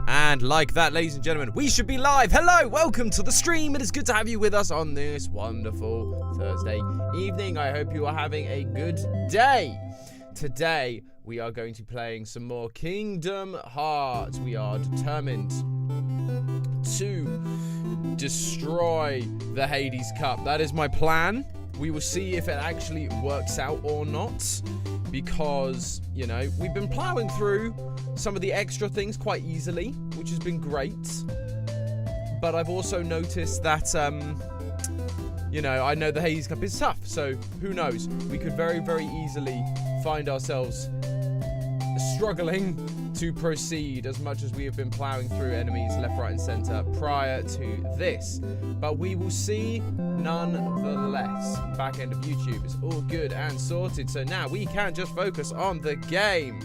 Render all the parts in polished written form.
And like that, ladies and gentlemen, we should be live. Hello, welcome to the stream. It is good to have you with us on this wonderful Thursday evening. I hope you are having a good day. Today, we are going to be playing some more Kingdom Hearts. We are determined to destroy the Hades Cup. That is my plan. We will see if it actually works out or not, because, you know, we've been plowing through some of the extra things quite easily, which has been great. But I've also noticed that, you know, I know the Hades Cup is tough, so who knows? We could very, very easily find ourselves struggling to proceed as much as we have been plowing through enemies left, right, and center prior to this. But we will see nonetheless. Back end of YouTube is all good and sorted, so now we can just focus on the game.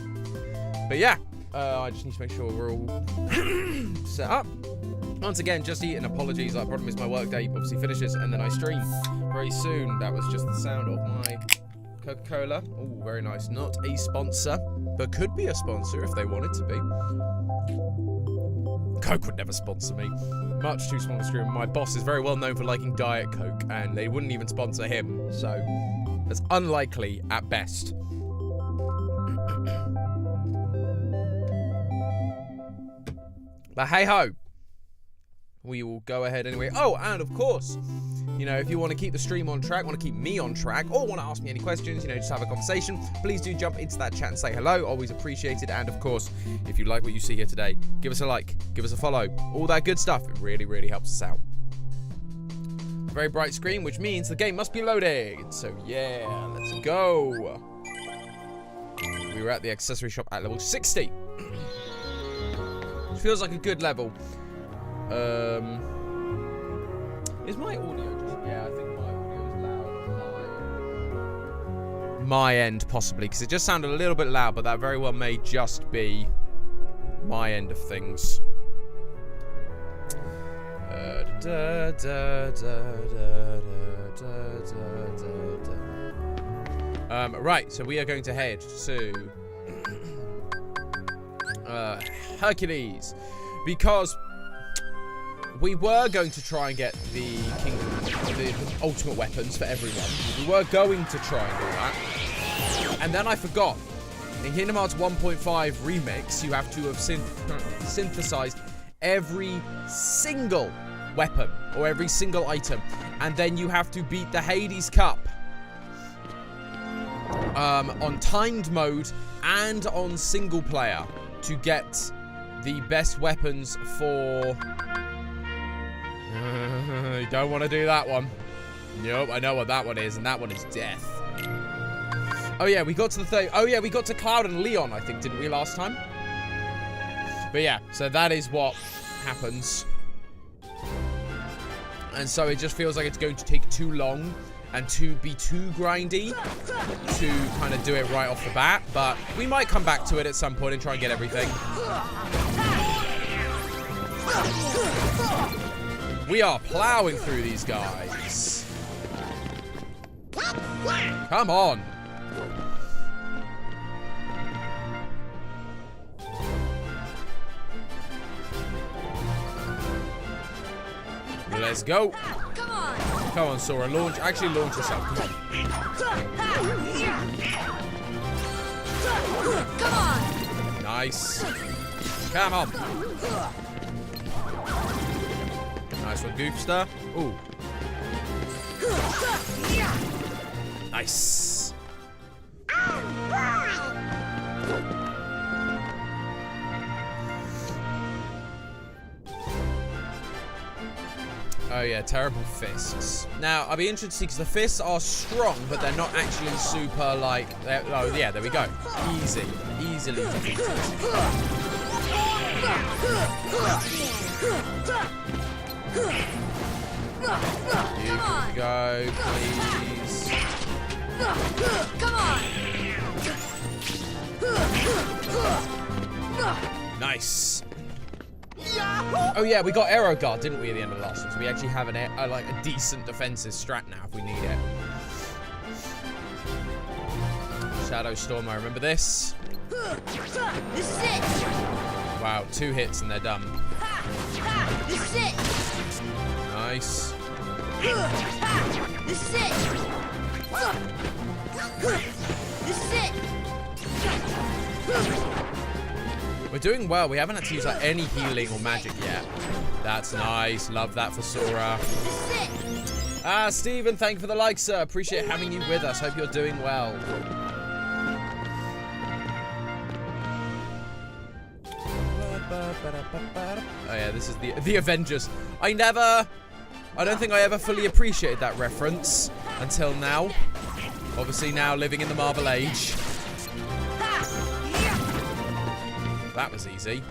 But yeah, I just need to make sure we're all set up. Once again, just eating apologies. I probably missed my work day. Obviously finishes and then I stream very soon. That was just the sound of my Coca-Cola. Oh, very nice. Not a sponsor, but could be a sponsor if they wanted to be. Coke would never sponsor me. Much too small a screen. My boss is very well known for liking Diet Coke, and they wouldn't even sponsor him, so that's unlikely at best. But hey-ho. We will go ahead anyway. Oh, and of course, you know, if you want to keep the stream on track, want to keep me on track, or want to ask me any questions, you know, just have a conversation, please do jump into that chat and say hello. Always appreciated. And of course, if you like what you see here today, give us a like, give us a follow, all that good stuff. It really, really helps us out. Very bright screen, which means the game must be loading. So yeah, let's go. We were at the accessory shop at level 60. Which feels like a good level. Is my audio just... Yeah, I think my audio is loud. My end, possibly, because it just sounded a little bit loud, but that very well may just be my end of things. Right, so we are going to head to Hercules, because we were going to try and get the ultimate weapons for everyone. We were going to try and do that. And then I forgot. In Kingdom Hearts 1.5 Remix, you have to have synthesized every single weapon or every single item. And then you have to beat the Hades Cup on timed mode and on single player to get the best weapons for... You don't want to do that one. Nope, I know what that one is, and that one is death. Oh yeah, we got to the third. Oh yeah, we got to Cloud and Leon, I think, didn't we, last time? But yeah, so that is what happens. And so it just feels like it's going to take too long and to be too grindy to kind of do it right off the bat. But we might come back to it at some point and try and get everything. We are plowing through these guys. Come on. Let's go. Come on, Sora. Launch. Actually, launch yourself. Come on. Nice. Come on. Nice one, Goofster. Ooh. Nice. Oh yeah, terrible fists. Now, I'll be interested to see, because the fists are strong, but they're not actually super, like... Oh yeah, there we go. Easy. Easily defeated. You can go, please. Come on. Nice. Oh yeah, we got Aero Guard, didn't we, at the end of the last one? So we actually have like a decent defensive strat now if we need it. Shadow Storm, I remember this. This is it. Wow, 2 hits and they're done. This is it. Nice. This is it. This is it. We're doing well. We haven't had to use like any healing or magic yet. That's nice. Love that for Sora. This is it. Stephen, thank you for the like, sir. Appreciate having you with us. Hope you're doing well. Oh yeah, this is the Avengers. I don't think I ever fully appreciated that reference until now. Obviously now living in the Marvel age. That was easy.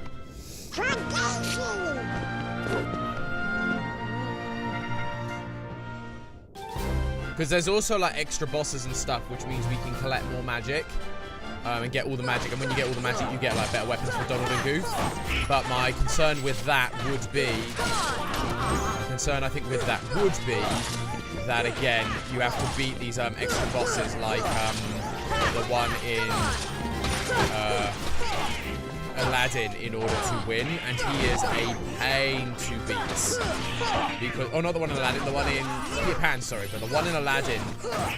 Because there's also like extra bosses and stuff, which means we can collect more magic. And get all the magic, and when you get all the magic, you get like better weapons for Donald and Goof. But my concern with that would be, that again, you have to beat these extra bosses, like the one in Aladdin, in order to win, and he is a pain to beat. Because, oh, not the one in Aladdin, the one in Peter Pan, sorry, but the one in Aladdin,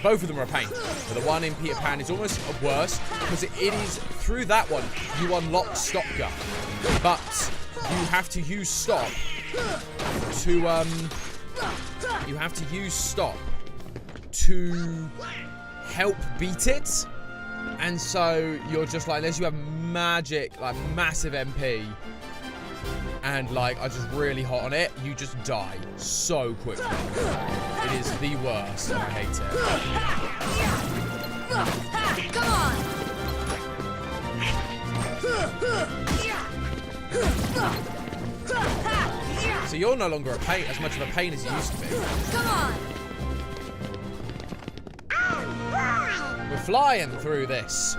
both of them are a pain. But the one in Peter Pan is almost worse, because it is, through that one, you unlock Stop Gun. But you have to use Stop to, help beat it. And so you're just like, unless you have magic, like massive MP, and like are just really hot on it, you just die so quickly. It is the worst, and I hate it. Come on! So you're no longer a pain, as much of a pain as you used to be. Come on! We're flying through this.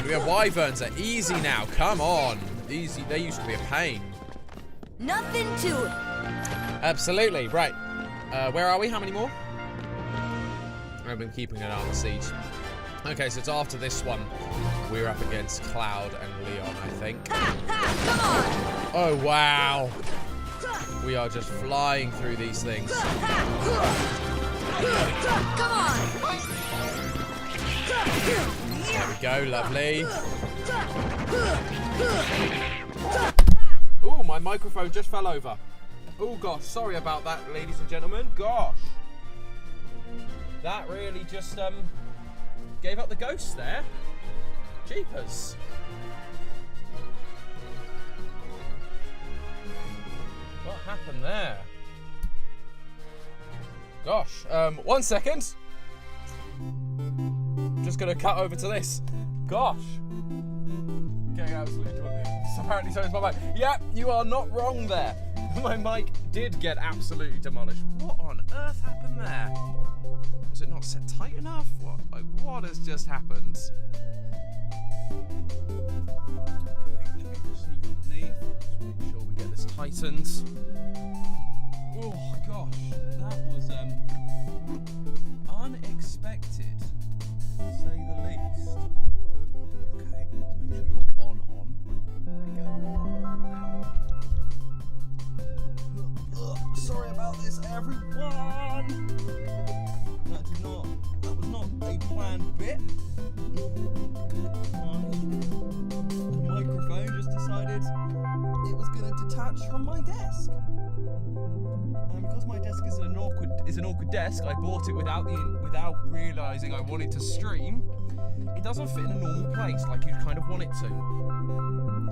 Yeah, wyverns are easy now. Come on. Easy. They used to be a pain. Nothing to it. Absolutely. Right. Where are we? How many more? I've been keeping an eye on the siege. Okay, so it's after this one. We're up against Cloud and Leon, I think. Come on! Oh, wow. We are just flying through these things. Come on! There we go, lovely. Oh, my microphone just fell over. Oh, gosh, sorry about that, ladies and gentlemen. Gosh. That really just, gave up the ghost there. Jeepers. What happened there? Gosh, 1 second. Just gonna cut over to this. Gosh. Getting absolutely demolished. Apparently so is my mic. Yep, you are not wrong there. My mic did get absolutely demolished. What on earth happened there? Was it not set tight enough? What has just happened? Okay, let me just sneak underneath. Just make sure we get this tightened. Oh gosh, that was unexpected, to say the least. Okay, let's make sure you're on. There we go, you're on now. Sorry about this, everyone. That was not a planned bit. The microphone just decided it was going to detach from my desk. And because my desk is an awkward desk, I bought it without realising I wanted to stream. It doesn't fit in a normal place like you'd kind of want it to.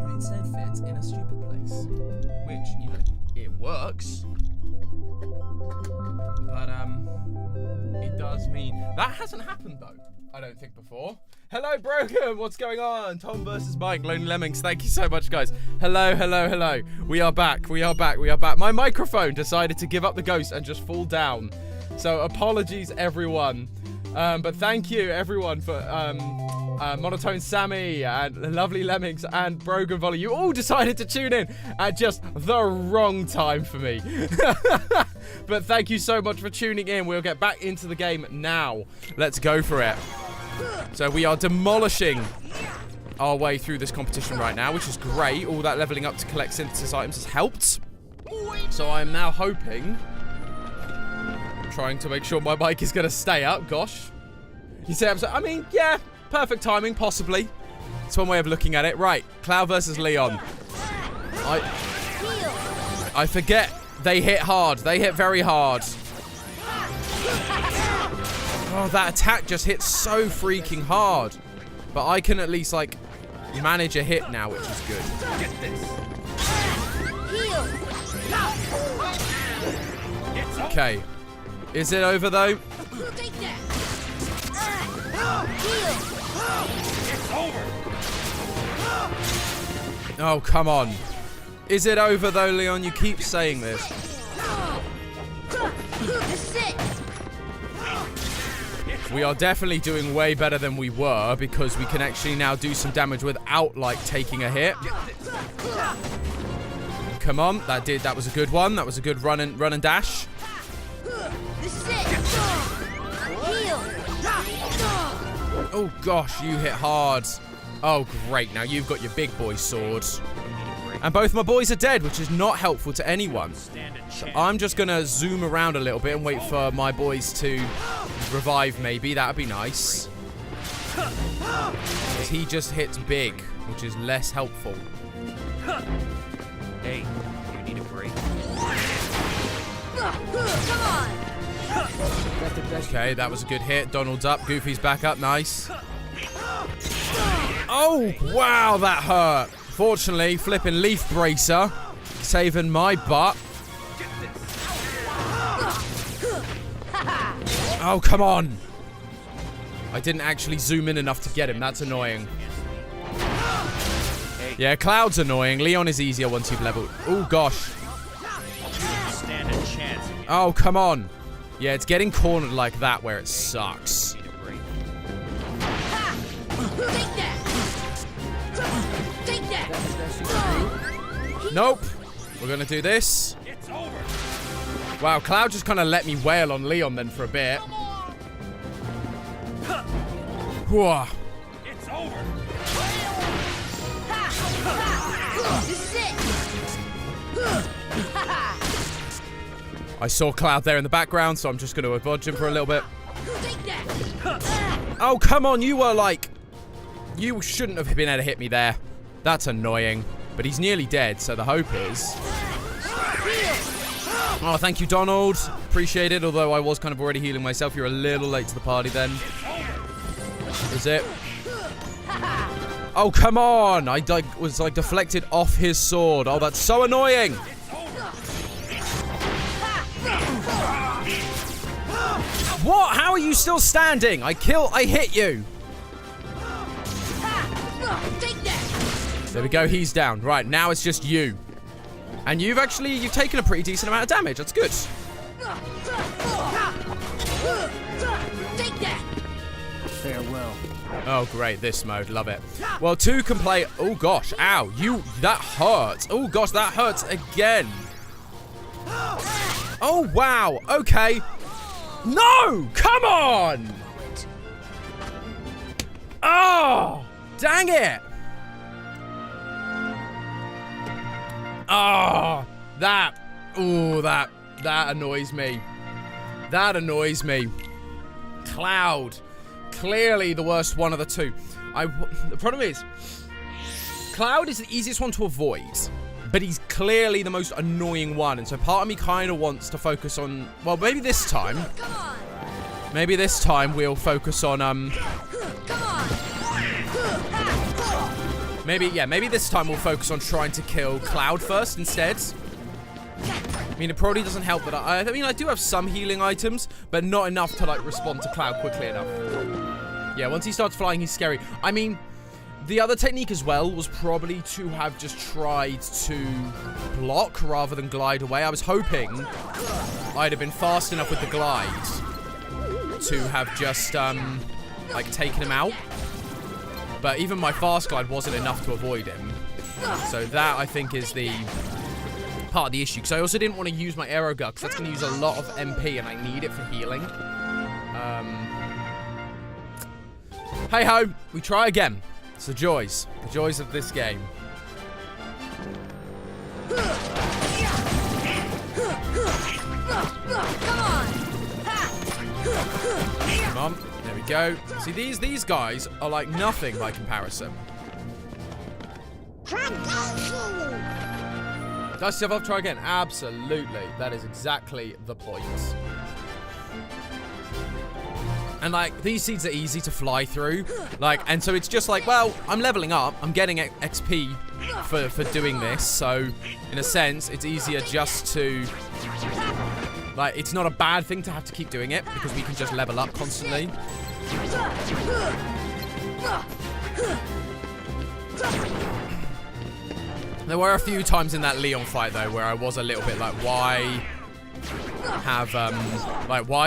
It instead fits in a stupid place, which, you know, it works. But it does mean that hasn't happened though, I don't think, before. Hello, Broken. What's going on? Tom versus Mike, Lonely Lemmings. Thank you so much, guys. Hello. We are back. My microphone decided to give up the ghost and just fall down. So apologies, everyone. But thank you, everyone, for Monotone Sammy and Lovely Lemmings and Brogan Volley. You all decided to tune in at just the wrong time for me. But thank you so much for tuning in. We'll get back into the game now. Let's go for it. So we are demolishing our way through this competition right now, which is great. All that leveling up to collect synthesis items has helped. So I'm now hoping, trying to make sure my bike is going to stay up. Gosh. You say, I mean, yeah, perfect timing, possibly. It's one way of looking at it. Right, Cloud versus Leon. I forget they hit hard. They hit very hard. Oh, that attack just hits so freaking hard. But I can at least, like, manage a hit now, which is good. Get this. Okay. Is it over, though? Oh, come on. Is it over, though, Leon? You keep saying this. We are definitely doing way better than we were because we can actually now do some damage without, like, taking a hit. Come on. That was a good one. That was a good run and dash. Oh, gosh. You hit hard. Oh, great. Now you've got your big boy sword. And both my boys are dead, which is not helpful to anyone. So I'm just going to zoom around a little bit and wait for my boys to revive, maybe. That would be nice. He just hits big, which is less helpful. Hey, you need a break. Okay, that was a good hit. Donald's up. Goofy's back up. Nice. Oh, wow, that hurt. Fortunately, flipping Leaf Bracer, saving my butt. Oh, come on. I didn't actually zoom in enough to get him. That's annoying. Yeah, Cloud's annoying. Leon is easier once you've leveled. Oh, gosh. Oh, come on. Yeah, it's getting cornered like that where it sucks. Nope. We're going to do this. Wow, Cloud just kind of let me wail on Leon then for a bit. Whoa. It's over. I saw Cloud there in the background, so I'm just going to dodge him for a little bit. Oh, come on. You were like... You shouldn't have been able to hit me there. That's annoying. But he's nearly dead, so the hope is... Oh, thank you, Donald. Appreciate it, although I was kind of already healing myself. You're a little late to the party then. Is it? Oh, come on! I was, like, deflected off his sword. Oh, that's so annoying! What? How are you still standing? I hit you. There we go, he's down. Right, now it's just you. And you've taken a pretty decent amount of damage. That's good. Farewell. Oh, great, this mode. Love it. Well, 2 can play... Oh, gosh. Ow. That hurts. Oh, gosh, that hurts again. Oh, wow. Okay. No! Come on! Oh! Dang it! Oh, that annoys me. That annoys me. Cloud. Clearly the worst one of the two. The problem is, Cloud is the easiest one to avoid, but he's clearly the most annoying one. And so part of me kind of wants to focus on, well, maybe this time. Maybe this time we'll focus on, Maybe this time we'll focus on trying to kill Cloud first instead. I mean, it probably doesn't help that I do have some healing items, but not enough to, like, respond to Cloud quickly enough. Yeah, once he starts flying, he's scary. I mean, the other technique as well was probably to have just tried to block rather than glide away. I was hoping I'd have been fast enough with the glide to have just, like, taken him out. But even my fast glide wasn't enough to avoid him. So that, I think, is the part of the issue. Because I also didn't want to use my arrow gun, because that's going to use a lot of MP, and I need it for healing. Hey-ho, we try again. It's the joys of this game. Come on, there we go. See, these guys are like nothing by comparison. Does Sephiroth try again? Absolutely. That is exactly the point. And, like, these seeds are easy to fly through. Like, and so it's just like, well, I'm leveling up. I'm getting XP for doing this. So, in a sense, it's easier just to... Like, it's not a bad thing to have to keep doing it, because we can just level up constantly. There were a few times in that Leon fight, though, where I was a little bit like, why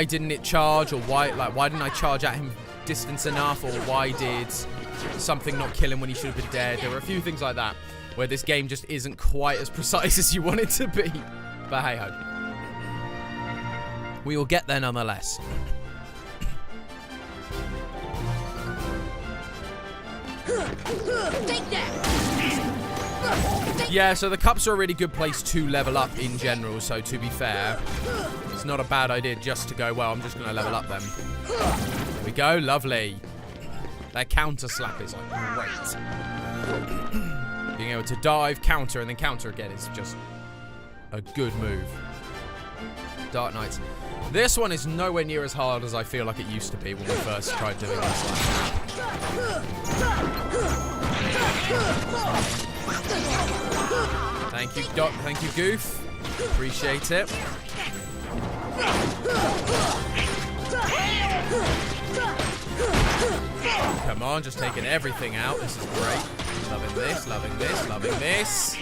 didn't it charge? Or why didn't I charge at him distance enough? Or why did something not kill him when he should have been dead? There were a few things like that, where this game just isn't quite as precise as you want it to be. But hey-ho. We will get there nonetheless. Take that. Yeah, so the cups are a really good place to level up in general, so to be fair, it's not a bad idea just to go, well, I'm just going to level up them. There we go, lovely. That counter slap is like great. Being able to dive, counter, and then counter again is just a good move. Dark Knights. This one is nowhere near as hard as I feel like it used to be when we first tried doing this. Thank you, Doc. Thank you, Goof. Appreciate it. Come on, just taking everything out. This is great. Loving this, loving this, loving this.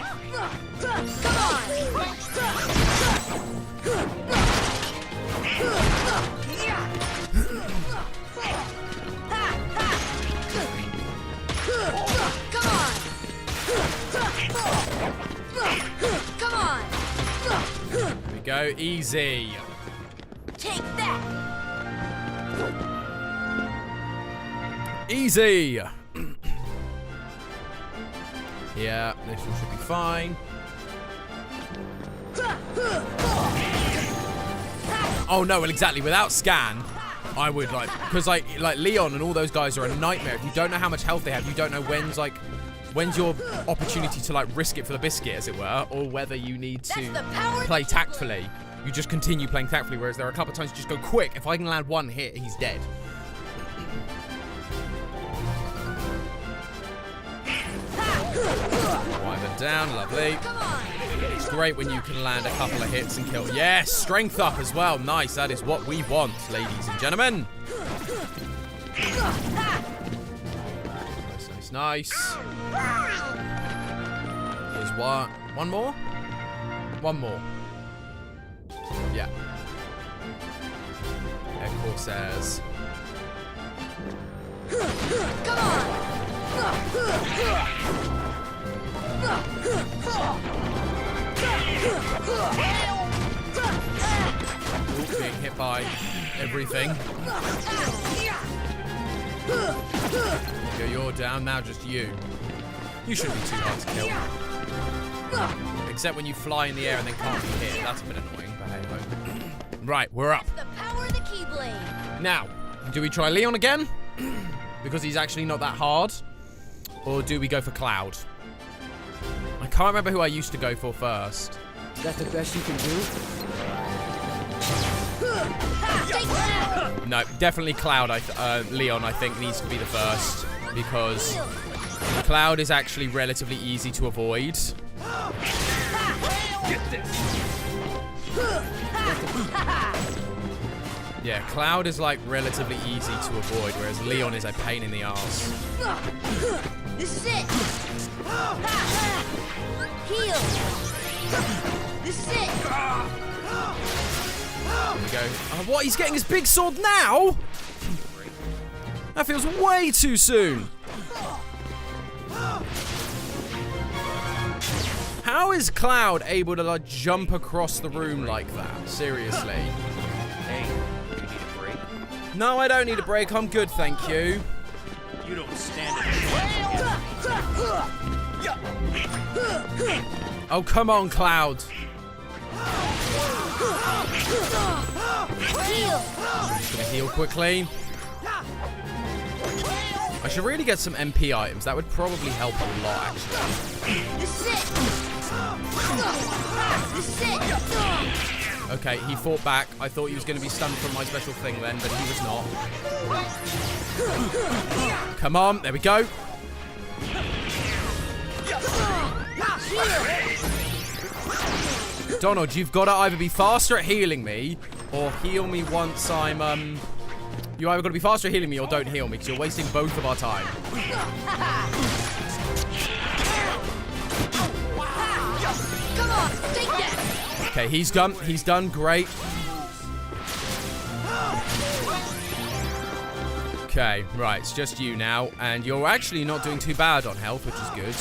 Come on! There we go, easy. Take that! Easy! Yeah, this one should be fine. Oh no, well exactly, without scan, I would like, because like Leon and all those guys are a nightmare. If you don't know how much health they have, you don't know when's your opportunity to like risk it for the biscuit, as it were, or whether you need to play tactfully. You just continue playing tactfully, whereas there are a couple of times you just go quick. If I can land one hit, he's dead. Wipe it down, lovely. It's great when you can land a couple of hits and kill. Yes, strength up as well. Nice, that is what we want, ladies and gentlemen. Nice, nice, nice. Here's one more? One more. Yeah. Air Corsairs. Come on! Ooh, being hit by everything. You're down, now just you. You shouldn't be too hard to kill. Except when you fly in the air and then can't be hit. That's a bit annoying, but hey ho. Right, we're up. The power of the Keyblade. Now, do we try Leon again? Because he's actually not that hard. Or do we go for Cloud? I can't remember who I used to go for first. Is that the best you can do? No, definitely Cloud. Leon, I think, needs to be the first. Because Cloud is actually relatively easy to avoid. Get this. Yeah, Cloud is like relatively easy to avoid, whereas Leon is a pain in the arse. This is it. Heal. This is it. There we go. What? He's getting his big sword now? That feels way too soon. How is Cloud able to like jump across the room like that? Seriously. Hey, you need a break? No, I don't need a break. I'm good, thank you. You don't stand a chance. Oh, come on, Cloud. Heal. Just gonna heal quickly. I should really get some MP items. That would probably help a lot, actually. This is it. This is it. Okay, he fought back. I thought he was going to be stunned from my special thing then, but he was not. Come on, there we go. Donald, you've got to either be faster at healing me or heal me once I'm, You either got to be faster at healing me or don't heal me because you're wasting both of our time. Come on, take that. Okay, he's done great. Okay, right, it's just you now, and you're actually not doing too bad on health, which is good.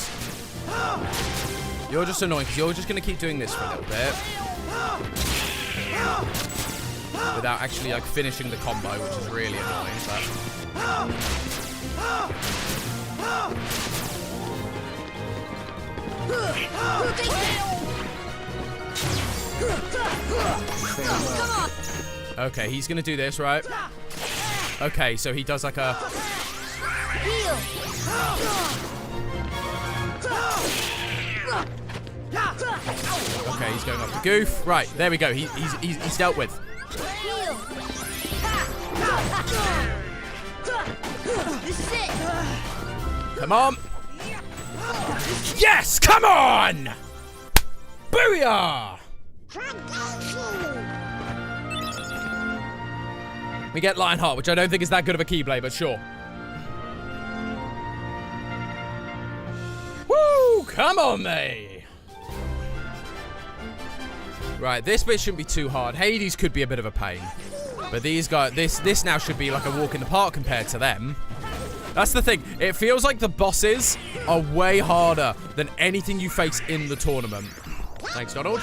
You're just annoying because you're just going to keep doing this for a little bit. Without actually like finishing the combo, which is really annoying, but okay, he's gonna do this, right? Okay, so he does like a Heal. okay, he's going up the goof. Right, there we go. He's dealt with. Heal. This is it. Come on. Yes, come on! Booyah! We get Lionheart, which I don't think is that good of a Keyblade, but sure. Woo! Come on, me! Right, this bit shouldn't be too hard. Hades could be a bit of a pain. But these guys, this now should be like a walk in the park compared to them. That's the thing. It feels like the bosses are way harder than anything you face in the tournament. Thanks, Donald.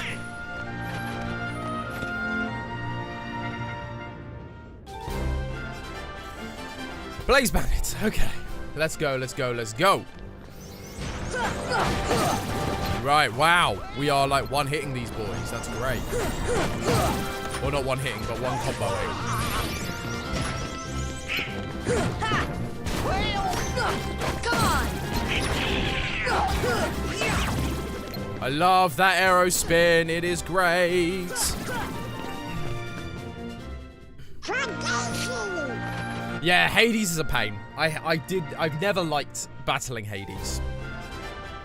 Blaze Bandits. Okay. Let's go, let's go, let's go. Right, wow. We are like one-hitting these boys. That's great. Well, not one-hitting, but one comboing. Come on. I love that arrow spin. It is great. Yeah, Hades is a pain. I've never liked battling Hades.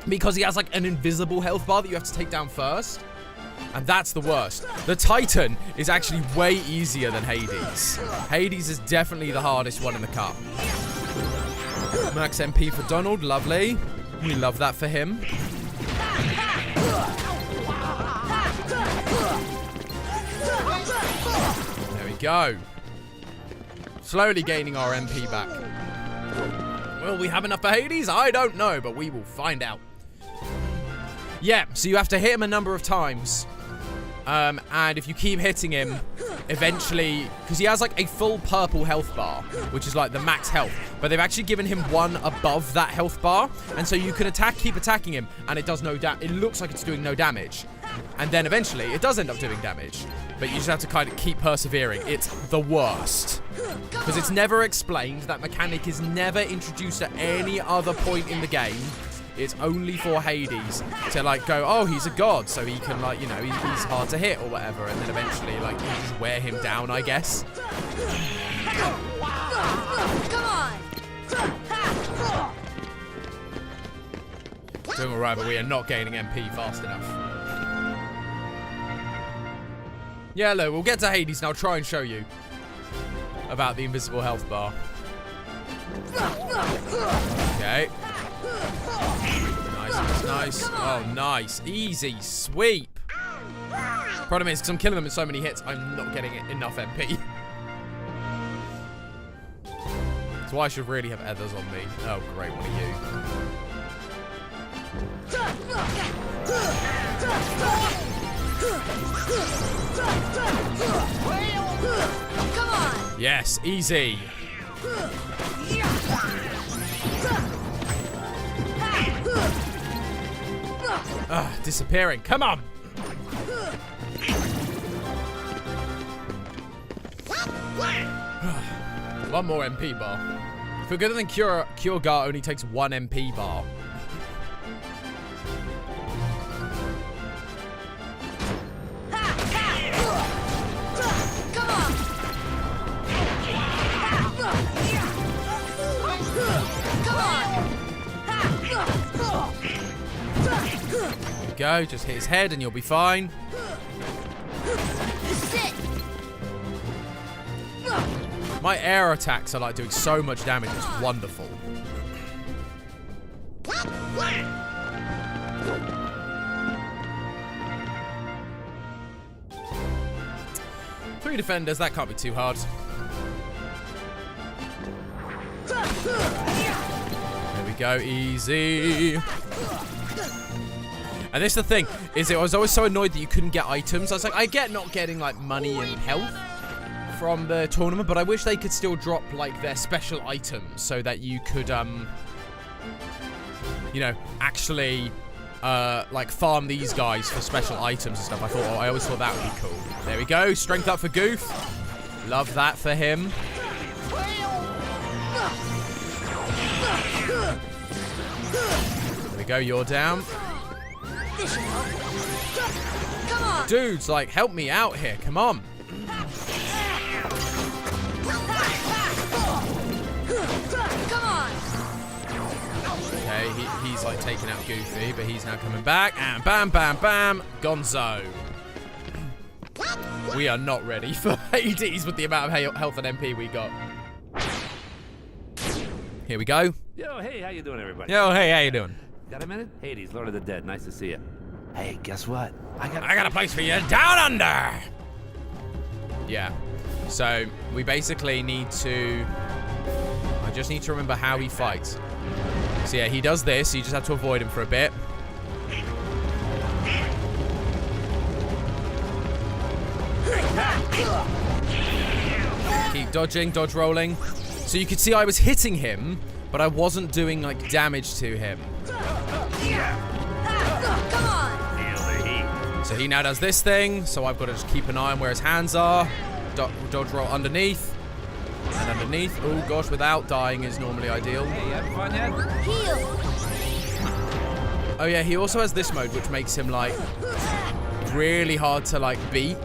Because he has like an invisible health bar that you have to take down first. And that's the worst. The Titan is actually way easier than Hades. Hades is definitely the hardest one in the cup. Max MP for Donald, lovely. We love that for him. There we go. Slowly gaining our MP back. Will we have enough for Hades? I don't know, but we will find out. Yeah, so you have to hit him a number of times. And if you keep hitting him, eventually, because he has like a full purple health bar, which is like the max health, but they've actually given him one above that health bar, and so you can keep attacking him, and it does no damage. It looks like it's doing no damage, and then eventually it does end up doing damage, but you just have to kind of keep persevering. It's the worst because it's never explained. That mechanic is never introduced at any other point in the game. It's only for Hades to like go, oh, he's a god, so he can like, you know, he's hard to hit or whatever, and then eventually like you just wear him down, I guess. Come on. Doing all right, but we are not gaining MP fast enough. Yeah, look, we'll get to Hades and I'll try and show you about the invisible health bar. Okay. Nice, nice, nice. Oh, nice. Easy sweep. Problem is, because I'm killing them in so many hits, I'm not getting enough MP. That's why I should really have others on me. Oh, great. What are you? Come on. Yes, easy. Disappearing. Come on. One more MP bar. For good than Cure Gar only takes 1 MP bar. Come on. Come on. Go, just hit his head and you'll be fine. Sit. My air attacks are like doing so much damage, it's wonderful. Three defenders, that can't be too hard. There we go, easy. And this is the thing, is I was always so annoyed that you couldn't get items. I was like, I get not getting like money and health from the tournament, but I wish they could still drop like their special items so that you could you know, actually like farm these guys for special items and stuff. I always thought that would be cool. There we go, strength up for Goof. Love that for him. There we go, you're down. Come on. Dudes, like, help me out here, come on. Come on. Okay, he's like taking out Goofy, but he's now coming back. And bam, bam, bam, Gonzo. We are not ready for Hades with the amount of health and MP we got. Here we go. Yo, hey, how you doing, everybody? Yo, hey, how you doing? Got a minute? Hades, Lord of the Dead, nice to see you. Hey, guess what? I got a place for you down under. Yeah. So we basically need to. I just need to remember how he fights. So yeah, he does this. So you just have to avoid him for a bit. Keep dodging, dodge rolling. So you could see I was hitting him, but I wasn't doing like damage to him. Come on. So he now does this thing, so I've got to just keep an eye on where his hands are. Dodge roll underneath. And underneath. Oh gosh, without dying is normally ideal. Hey, you having fun yet? Heal. Oh yeah, he also has this mode, which makes him like really hard to like beat.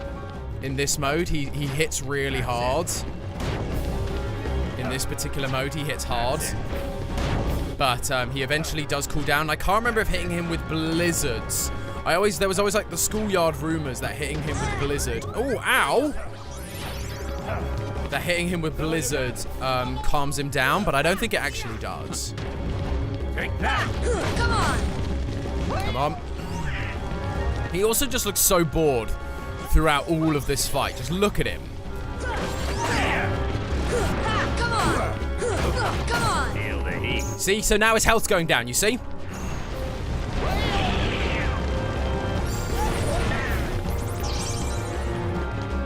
In this mode, he hits really hard. In this particular mode, he hits hard. But he eventually does cool down. I can't remember if hitting him with blizzards. There was always like the schoolyard rumors that hitting him with blizzard. Oh, ow! That hitting him with blizzard calms him down, but I don't think it actually does. Take that! Come on. Come on. He also just looks so bored throughout all of this fight. Just look at him. Come on. Come on. Feel the heat. See? So now his health's going down, you see?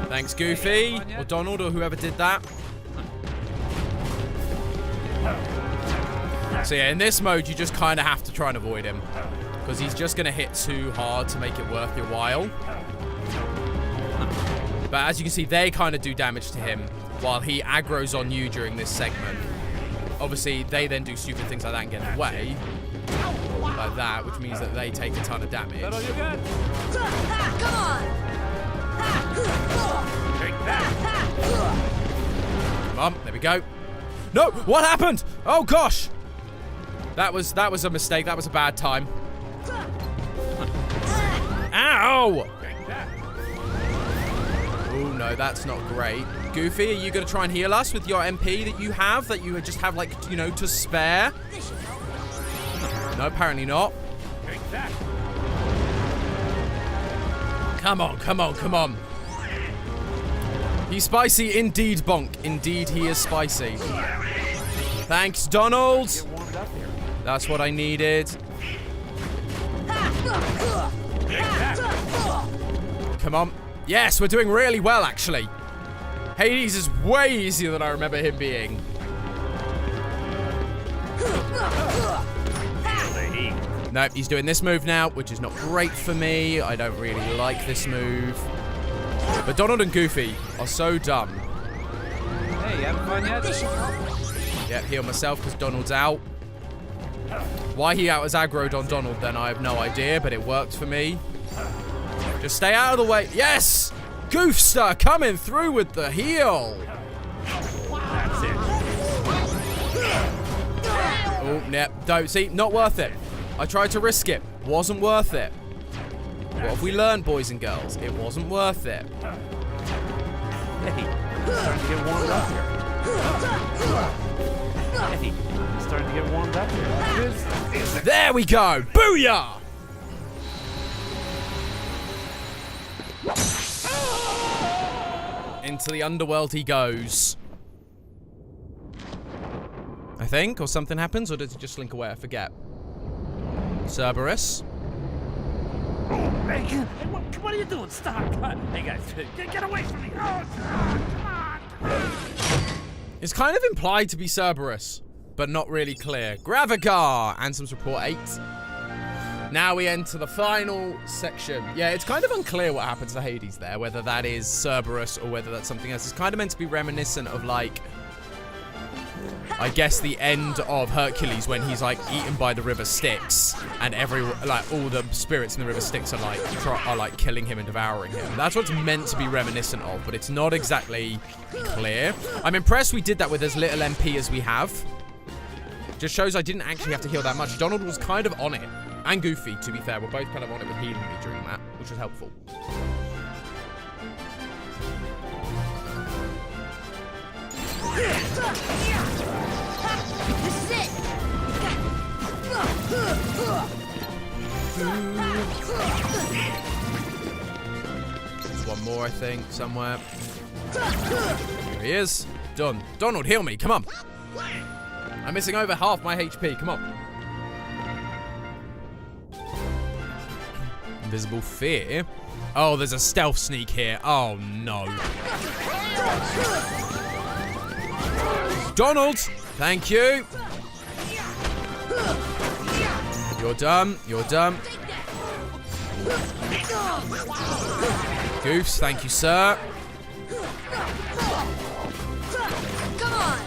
Thanks, Goofy. Or Donald, or whoever did that. So yeah, in this mode, you just kind of have to try and avoid him. Because he's just going to hit too hard to make it worth your while. But as you can see, they kind of do damage to him while he aggroes on you during this segment. Obviously, they then do stupid things like that and get in the way. Like that, which means that they take a ton of damage. That all you got? Come on. Take that! Come on, there we go. No, what happened? Oh gosh. That was a mistake. That was a bad time. Ow! Take that! Oh no, that's not great. Goofy, are you going to try and heal us with your MP that you just have, like, you know, to spare? No, apparently not. Take that! Come on, come on, come on. He's spicy indeed, Bonk. Indeed, he is spicy. Thanks, Donald. Get warmed up here. That's what I needed. Come on. Yes, we're doing really well, actually. Hades is way easier than I remember him being. Nope, he's doing this move now, which is not great for me. I don't really like this move. But Donald and Goofy are so dumb. Hey, you having fun yet? Yep, heal myself because Donald's out. Why he out as aggroed on Donald then, I have no idea, but it worked for me. Just stay out of the way. Yes! Goofster coming through with the heal. That's it. Oh, yep. Don't see, not worth it. I tried to risk it. Wasn't worth it. What have we learned, boys and girls? It wasn't worth it. Hey, it's starting to get warmed up here. Hey, it's starting to get warmed up here. There we go. Booyah! Into the underworld he goes. I think, or something happens, or does he just slink away? I forget. Cerberus. Hey, what are you doing? Stop. Hey, guys, get away from me. Oh, come on. It's kind of implied to be Cerberus, but not really clear. Gravigar Anthems Report 8. Now we enter the final section. Yeah, it's kind of unclear what happens to Hades there, whether that is Cerberus or whether that's something else. It's kind of meant to be reminiscent of, like, I guess the end of Hercules when he's like eaten by the river Styx and all the spirits in the river Styx are like killing him and devouring him. That's what's meant to be reminiscent of, but it's not exactly clear. I'm impressed we did that with as little MP as we have. Just shows I didn't actually have to heal that much. Donald was kind of on it. And Goofy, to be fair, were both kind of on it with healing me during that, which was helpful. This is it. There's one more, I think, somewhere. Here he is. Done. Donald, heal me. Come on. I'm missing over half my HP. Come on. Invisible fear. Oh, there's a stealth sneak here. Oh, no. Donald, thank you. You're done. You're done. Goofs, thank you, sir. Come on. Come on.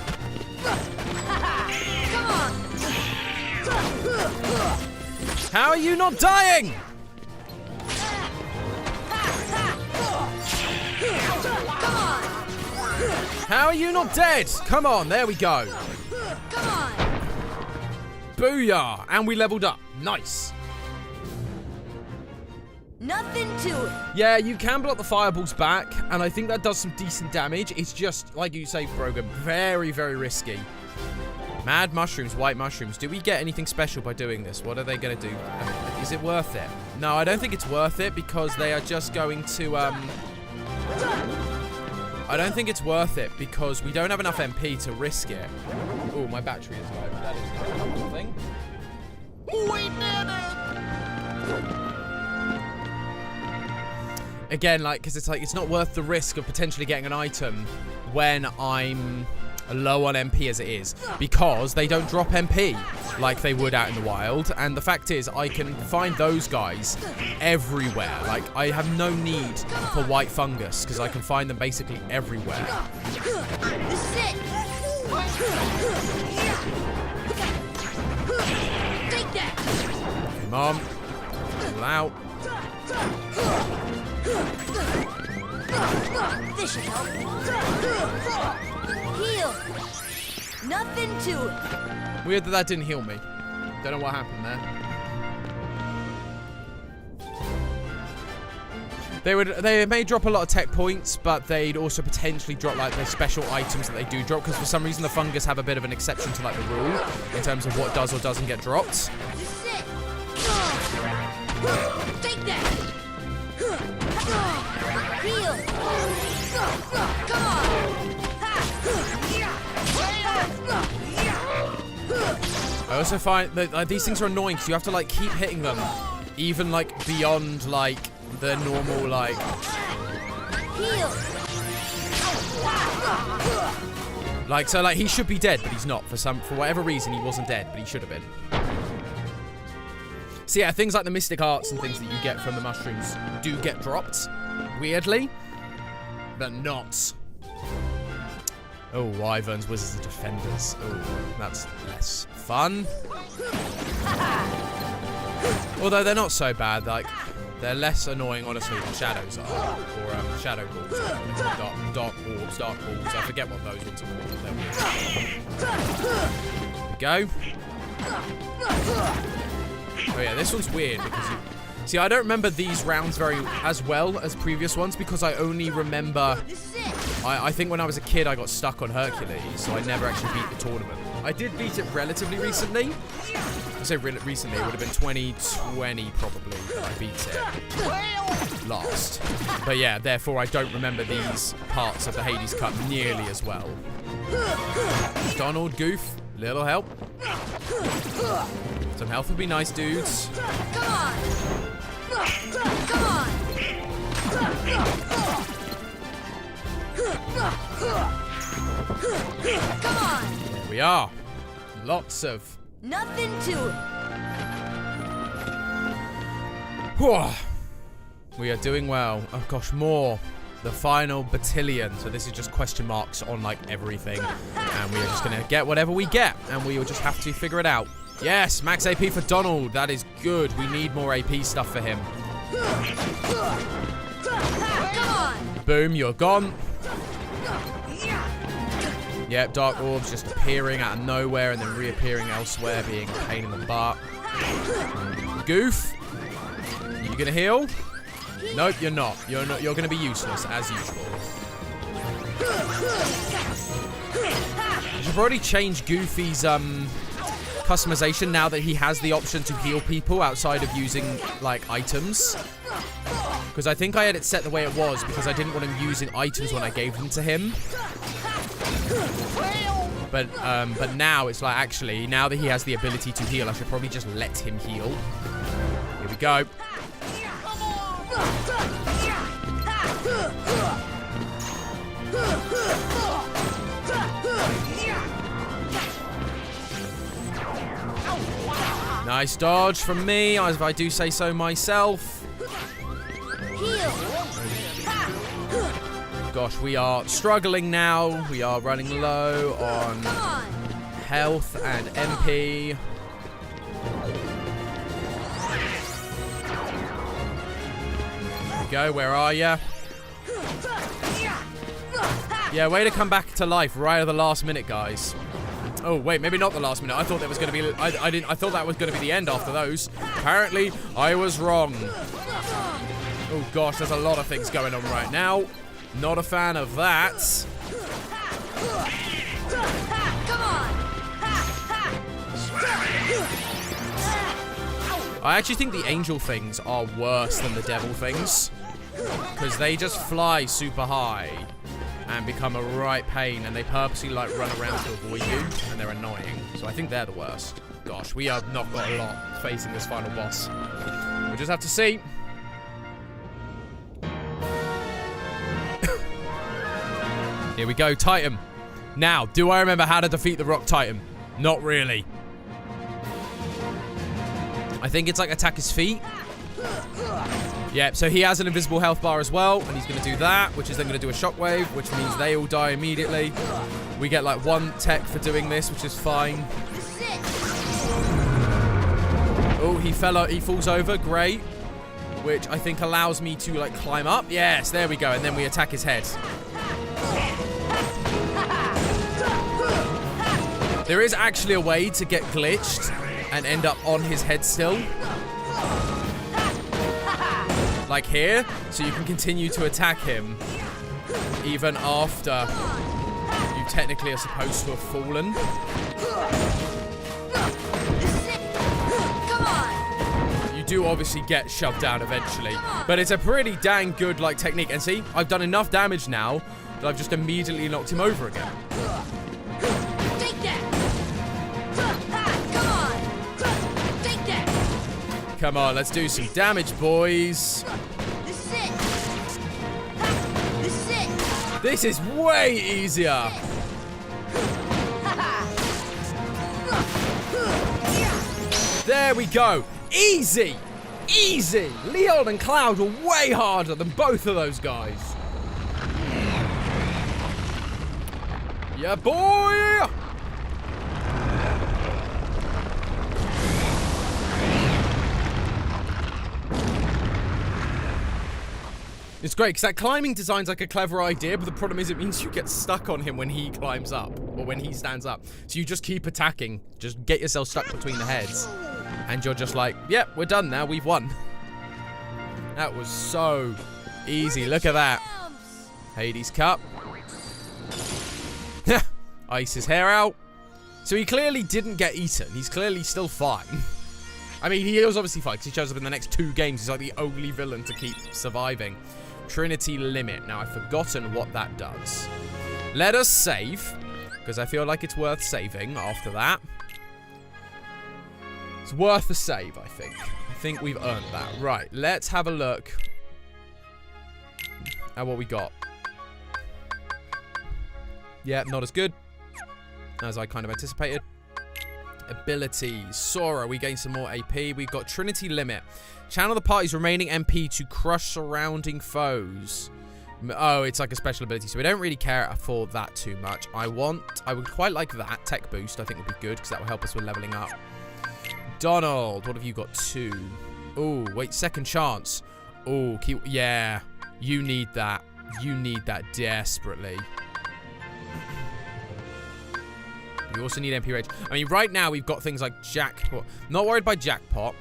How are you not dying? Come on. How are you not dead? Come on, there we go. Come on. Booyah! And we leveled up. Nice. Nothing to it. Yeah, you can block the fireballs back, and I think that does some decent damage. It's just, like you say, Brogan, very, very risky. Mad mushrooms, white mushrooms. Do we get anything special by doing this? What are they going to do? Is it worth it? No, I don't think it's worth it because they are just going to, I don't think it's worth it because we don't have enough MP to risk it. Oh, my battery is low. That is a helpful thing. We did it. Again, like, because it's like, it's not worth the risk of potentially getting an item when I'm low on MP as it is, because they don't drop MP like they would out in the wild. And the fact is, I can find those guys everywhere. Like, I have no need for white fungus because I can find them basically everywhere. This is it. Take that. Come on. Pull out. This should help. Heal. Nothing to it. Weird that didn't heal me. Don't know what happened there. They may drop a lot of tech points, but they'd also potentially drop like the special items that they do drop, because for some reason the fungus have a bit of an exception to like the rule in terms of what does or doesn't get dropped. This is it. Take that. Heal. Come on. I also find that these things are annoying because you have to like keep hitting them, even like beyond like the normal like. Heal. Like so, like he should be dead, but he's not. For whatever reason, he wasn't dead, but he should have been. So yeah, things like the mystic arts and things that you get from the mushrooms do get dropped, weirdly, but not. Oh, wyverns, wizards, and defenders. Oh, that's less fun. Although they're not so bad, like, they're less annoying, honestly, than shadows are. Or shadow balls, dark orbs, dark balls. I forget what those ones are called. There we go. Oh yeah, this one's weird because you... See, I don't remember these rounds as well as previous ones because I only remember... I think when I was a kid, I got stuck on Hercules, so I never actually beat the tournament. I did beat it relatively recently. I say recently, it would have been 2020 probably that I beat it last. But yeah, therefore I don't remember these parts of the Hades Cup nearly as well. Donald, Goof, little help. Some health would be nice, dudes. Come on. Come on. Come on. There we are. Lots of... Nothing to it. Whew. We are doing well. Oh gosh, more. The final battalion. So this is just question marks on like everything. And we are just going to get whatever we get. And we will just have to figure it out. Yes, max AP for Donald. That is good. We need more AP stuff for him. Come on. Boom, you're gone. Yep, dark orbs just appearing out of nowhere and then reappearing elsewhere, being a pain in the butt. Goof. You gonna heal? Nope, you're not. You're not. You're gonna be useless as usual. I should probably change Goofy's customization now that he has the option to heal people outside of using like items. Because I think I had it set the way it was because I didn't want him using items when I gave them to him. But now it's like actually now that he has the ability to heal, I should probably just let him heal. Here we go. Nice dodge from me, as if I do say so myself. Heal. Gosh, we are struggling now. We are running low on health and MP. There we go, where are ya? Yeah, way to come back to life right at the last minute, guys. Oh wait, maybe not the last minute. I thought that was going to be. I thought that was going to be the end after those. Apparently, I was wrong. Oh gosh, there's a lot of things going on right now. Not a fan of that. Come on. I actually think the angel things are worse than the devil things because they just fly super high and become a right pain, and they purposely like run around to avoid you, and they're annoying. So I think they're the worst. Gosh, we have not got a lot facing this final boss. We'll just have to see. Here we go, Titan. Now, do I remember how to defeat the Rock Titan? Not really. I think it's like attack his feet. Yep, so he has an invisible health bar as well, and he's going to do that, which is then going to do a shockwave, which means they all die immediately. We get like one tech for doing this, which is fine. Oh, he falls over, great. Which I think allows me to like climb up. Yes, there we go, and then we attack his head. There is actually a way to get glitched and end up on his head still. Like here, so you can continue to attack him even after you technically are supposed to have fallen. do obviously get shoved down eventually. But it's a pretty dang good, like, technique. And see, I've done enough damage now that I've just immediately knocked him over again. Take that! Come on! Take that! Come on, let's do some damage, boys. This is it! This is it! This is way easier. There we go. Easy. Easy. Leon and Cloud were way harder than both of those guys. Yeah, boy. It's great because that climbing design's like a clever idea, but the problem is it means you get stuck on him when he climbs up or when he stands up. So you just keep attacking. Just get yourself stuck between the heads. And you're just like, yep, we're done now. We've won. That was so easy. Look at that. Hades Cup. Ice his hair out. So he clearly didn't get eaten. He's clearly still fine. I mean, he is obviously fine because he shows up in the next 2 games. He's like the only villain to keep surviving. Trinity Limit. Now, I've forgotten what that does. Let us save, because I feel like it's worth saving after that. It's worth a save, I think. I think we've earned that. Right, let's have a look at what we got. Yeah, not as good as I kind of anticipated. Abilities. Sora, we gain some more AP. We've got Trinity Limit. Channel the party's remaining MP to crush surrounding foes. Oh, it's like a special ability, so we don't really care for that too much. I would quite like that. Tech boost, I think would be good, because that will help us with leveling up. Donald, what have you got? 2. Oh, wait, second chance. Oh, yeah, you need that. You need that desperately. You also need MP Rage. I mean, right now we've got things like Jackpot. Not worried by Jackpot.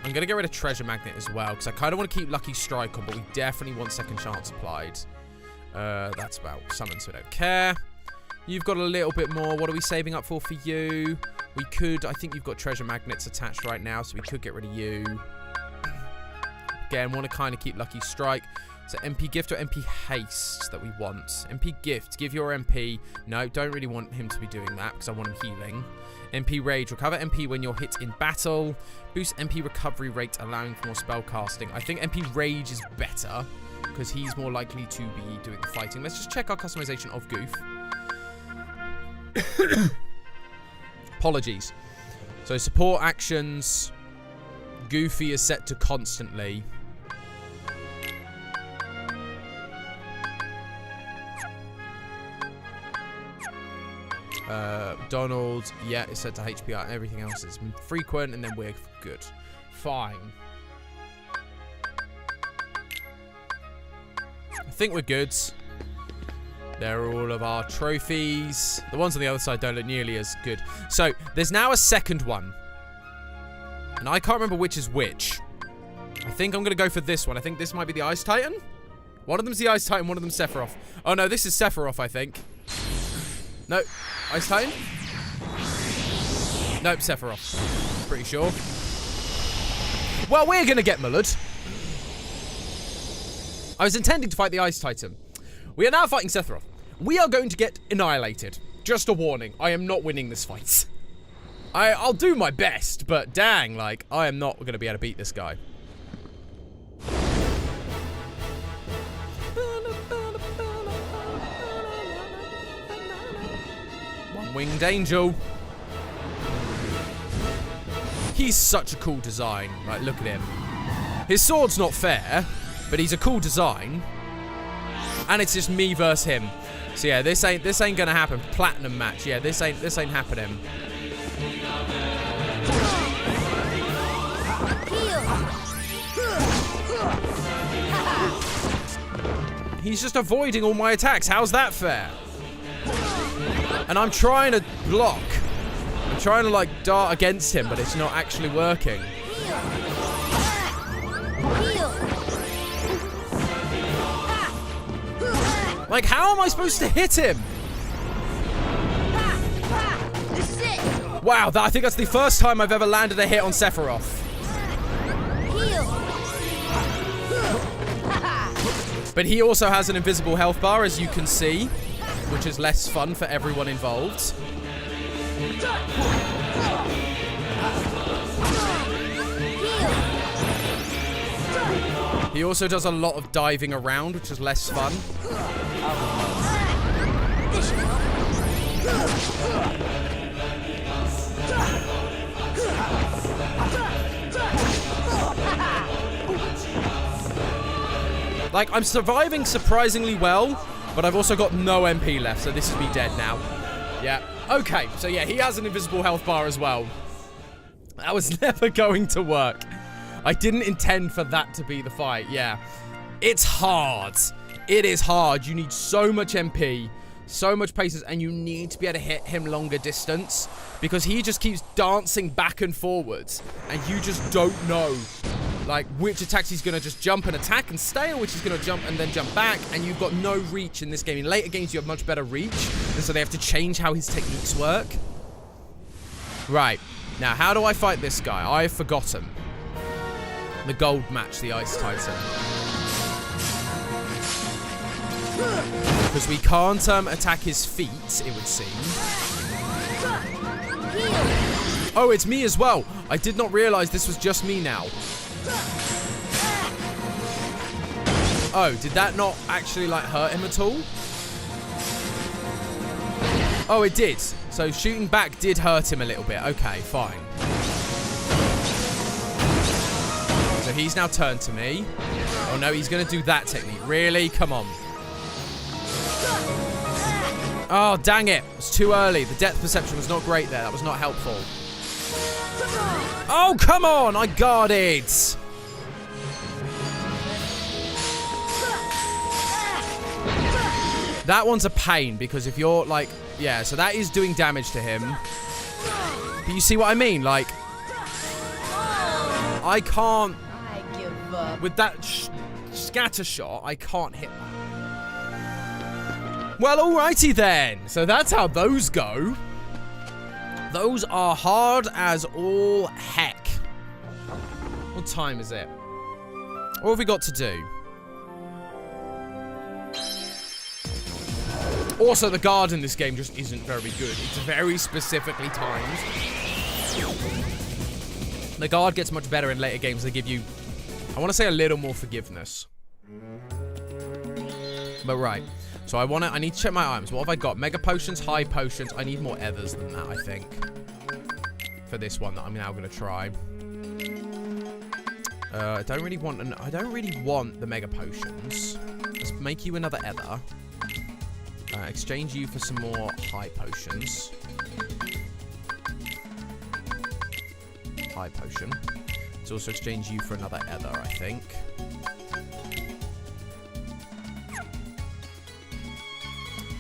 I'm going to get rid of Treasure Magnet as well, because I kind of want to keep Lucky Strike on, but we definitely want Second Chance applied. That's about Summon, so I don't care. You've got a little bit more. What are we saving up for you? We could, I think you've got Treasure Magnets attached right now, so we could get rid of you. Again, want to kind of keep Lucky Strike. So MP Gift or MP Haste that we want. MP Gift, give your MP. No, don't really want him to be doing that because I want him healing. MP Rage, recover MP when you're hit in battle. Boost MP recovery rate, allowing for more spell casting. I think MP Rage is better because he's more likely to be doing the fighting. Let's just check our customization of Goof. Apologies. So support actions. Goofy is set to constantly. Donald, yeah, it's set to HPR. Everything else is frequent, and then we're good. Fine. I think we're good. There are all of our trophies. The ones on the other side don't look nearly as good. So, there's now a second one. And I can't remember which is which. I think I'm going to go for this one. I think this might be the Ice Titan. One of them's the Ice Titan, one of them's Sephiroth. Oh, no, this is Sephiroth, I think. No. Ice Titan? Nope, Sephiroth. Pretty sure. Well, we're going to get mullered. I was intending to fight the Ice Titan. We are now fighting Sephiroth. We are going to get annihilated. Just a warning. I am not winning this fight. I'll do my best, but dang, like, I am not going to be able to beat this guy. One-winged angel. He's such a cool design. Like, look at him. His sword's not fair, but he's a cool design. And it's just me versus him. So yeah, this ain't gonna happen. Platinum match. Yeah, this ain't happening. He's just avoiding all my attacks. How's that fair? And I'm trying to block. I'm trying to, like, dart against him, but it's not actually working. Like, how am I supposed to hit him? This is it. Wow, I think that's the first time I've ever landed a hit on Sephiroth. But he also has an invisible health bar, as you can see, which is less fun for everyone involved. He also does a lot of diving around, which is less fun. Like, I'm surviving surprisingly well, but I've also got no MP left, so this is me dead now. Yeah. Okay, so yeah, he has an invisible health bar as well. That was never going to work. I didn't intend for that to be the fight, yeah. It's hard. It is hard. You need so much MP, so much patience, and you need to be able to hit him longer distance, because he just keeps dancing back and forwards, and you just don't know, like, which attacks he's going to just jump and attack and stay, or which he's going to jump and then jump back, and you've got no reach in this game. In later games, you have much better reach, and so they have to change how his techniques work. Right. Now, how do I fight this guy? I've forgotten. The gold match, the Ice Titan. Because we can't attack his feet, it would seem. Oh, it's me as well. I did not realize this was just me now. Oh, did that not actually, like, hurt him at all? Oh, it did. So shooting back did hurt him a little bit. Okay, fine. So he's now turned to me. Oh, no, he's going to do that technique. Really? Come on. Oh, dang it. It was too early. The depth perception was not great there. That was not helpful. Oh, come on. I got it. That one's a pain, because if you're, like... Yeah, so that is doing damage to him. But you see what I mean? Like... I can't... I give up. With that scatter shot, I can't hit that. Well, alrighty then. So that's how those go. Those are hard as all heck. What time is it? What have we got to do? Also, the guard in this game just isn't very good. It's very specifically timed. The guard gets much better in later games. They give you, I want to say, a little more forgiveness. But right. So I need to check my items. What have I got? Mega potions, high potions. I need more ethers than that, I think. For this one that I'm now going to try. I don't really want the mega potions. Let's make you another ether. Exchange you for some more high potions. High potion. Let's also exchange you for another ether, I think.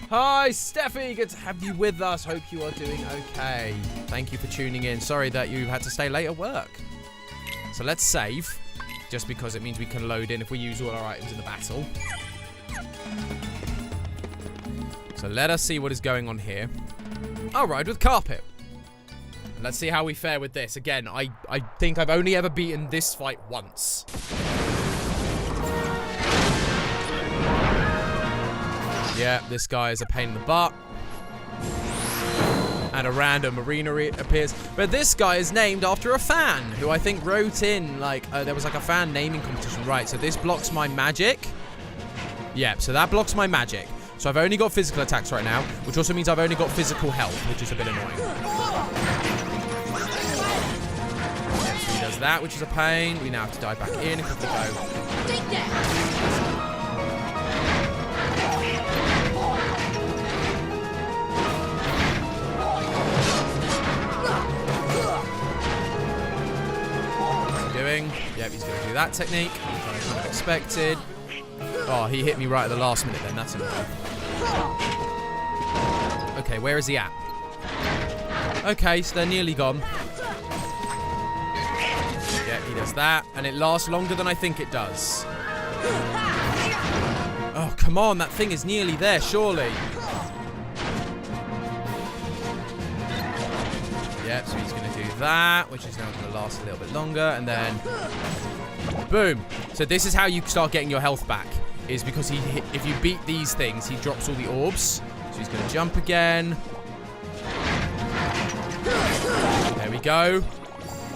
Hi, Steffi! Good to have you with us. Hope you are doing okay. Thank you for tuning in. Sorry that you had to stay late at work. So let's save, just because it means we can load in if we use all our items in the battle. So let us see what is going on here. I'll ride with Carpet. Let's see how we fare with this. Again, I think I've only ever beaten this fight once. Yeah, this guy is a pain in the butt. And a random arena appears. But this guy is named after a fan who I think wrote in, like, there was like a fan naming competition. Right, so this blocks my magic. Yeah, so that blocks my magic. So I've only got physical attacks right now, which also means I've only got physical health, which is a bit annoying. Yeah, so he does that, which is a pain. We now have to dive back in if we go. Take that. Doing? Yep, he's going to do that technique. I kind of expected. Oh, he hit me right at the last minute then. That's annoying. Okay, where is he at? Okay, so they're nearly gone. Yeah, he does that. And it lasts longer than I think it does. Oh, come on. That thing is nearly there, surely. Yep, so he's going to do that, which is now going to last a little bit longer, and then boom. So this is how you start getting your health back, is because if you beat these things, he drops all the orbs. So he's going to jump again. There we go.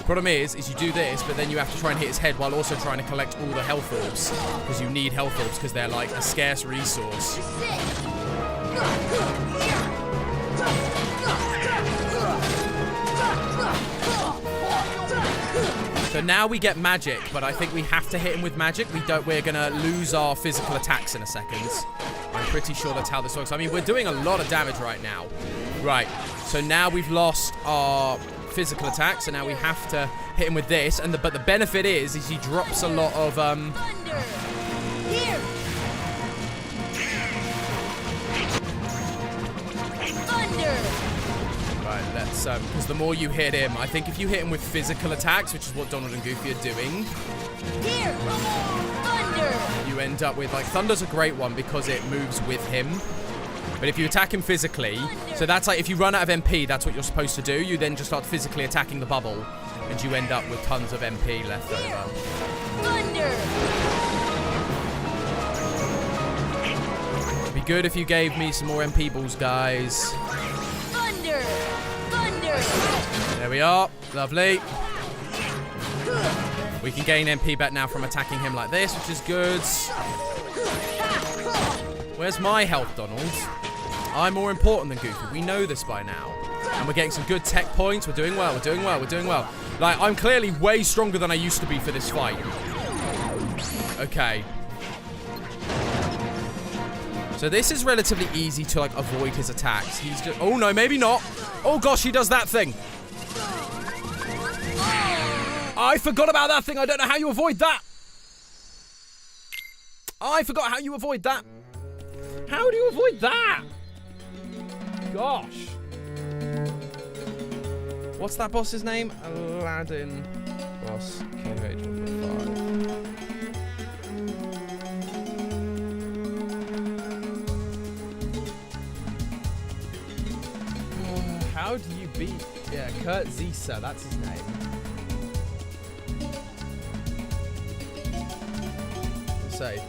Problem is you do this, but then you have to try and hit his head while also trying to collect all the health orbs, because you need health orbs because they're like a scarce resource. So now we get magic, but I think we have to hit him with magic. We're gonna lose our physical attacks in a second. I'm pretty sure that's how this works. I mean, we're doing a lot of damage right now. Right, so now we've lost our physical attacks, so now we have to hit him with this, but the benefit is he drops a lot of Here. Thunder. Right, let's because the more you hit him, I think if you hit him with physical attacks, which is what Donald and Goofy are doing, Here. Thunder. you end up with, like, Thunder's a great one because it moves with him. But if you attack him physically, so that's like if you run out of MP, that's what you're supposed to do. You then just start physically attacking the bubble, and you end up with tons of MP left over. Thunder. It'd be good if you gave me some more MP balls, guys. Thunder. Thunder. There we are. Lovely. We can gain MP back now from attacking him like this, which is good. Where's my health, Donald? I'm more important than Goofy. We know this by now. And we're getting some good tech points. We're doing well. We're doing well. We're doing well. Like, I'm clearly way stronger than I used to be for this fight. Okay. So this is relatively easy to, like, avoid his attacks. He's just... Oh, no, maybe not. Oh, gosh, he does that thing. I forgot about that thing. I don't know how you avoid that. I forgot how you avoid that. How do you avoid that? Gosh. What's that boss's name? Aladdin. Boss. King of Age 1.5. How do you beat... Yeah, Kurt Zisa. That's his name. Say.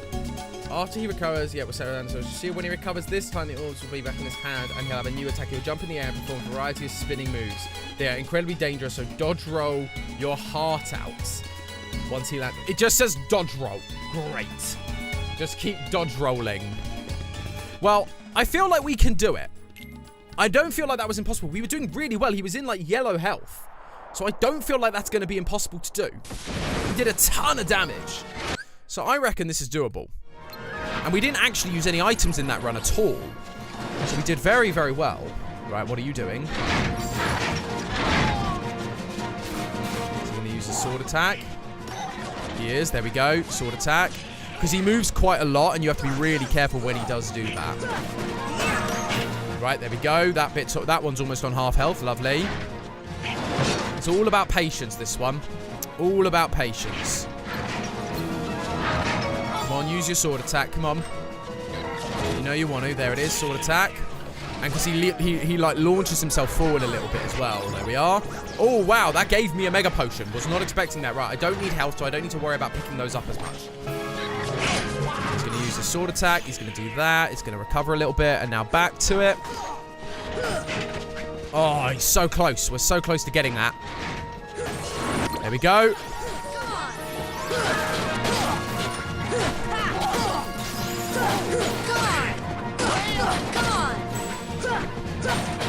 After he recovers, yeah, we'll set around. So see, when he recovers this time, the orbs will be back in his hand, and he'll have a new attack. He'll jump in the air and perform a variety of spinning moves. They are incredibly dangerous, so dodge roll your heart out. Once he lands, it just says dodge roll. Great. Just keep dodge rolling. Well, I feel like we can do it. I don't feel like that was impossible. We were doing really well. He was in, like, yellow health. So I don't feel like that's going to be impossible to do. He did a ton of damage. So I reckon this is doable. And we didn't actually use any items in that run at all. So we did very, very well. Right, what are you doing? He's going to use a sword attack. He is. There we go. Sword attack. Because he moves quite a lot, and you have to be really careful when he does do that. Right, there we go. That one's almost on half health. Lovely. It's all about patience, this one. All about patience. Come on, use your sword attack. Come on. You know you want to. There it is, sword attack. And because he like launches himself forward a little bit as well. There we are. Oh, wow, that gave me a mega potion. Was not expecting that. Right, I don't need health, so I don't need to worry about picking those up as much. He's going to use his sword attack. He's going to do that. He's going to recover a little bit. And now back to it. Oh, he's so close. We're so close to getting that. There we go.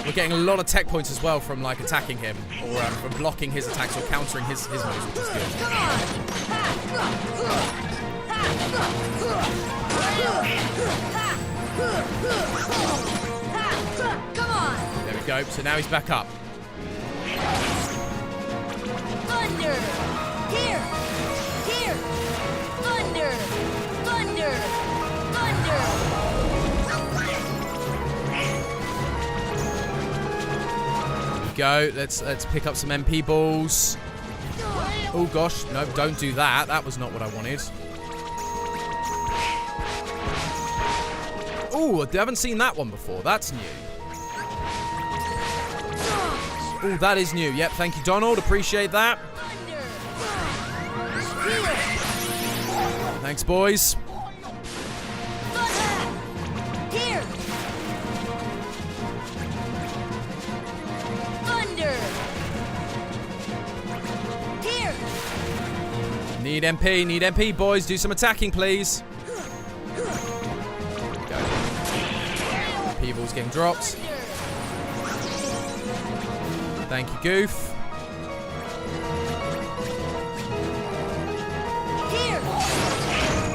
We're getting a lot of tech points as well from, like, attacking him, or from blocking his attacks or countering his moves, which is good. There we go. So now he's back up. Thunder! Here! Here! Thunder! Thunder! Thunder! Go. Let's pick up some MP balls. Oh gosh, no, don't do that. That was not what I wanted. Oh, I haven't seen that one before. That's new. Oh, that is new. Yep, thank you, Donald. Appreciate that. Thanks, boys. Here. Thunder. Here. Need MP, boys. Do some attacking, please. People's getting dropped. Thank you, Goof. Here.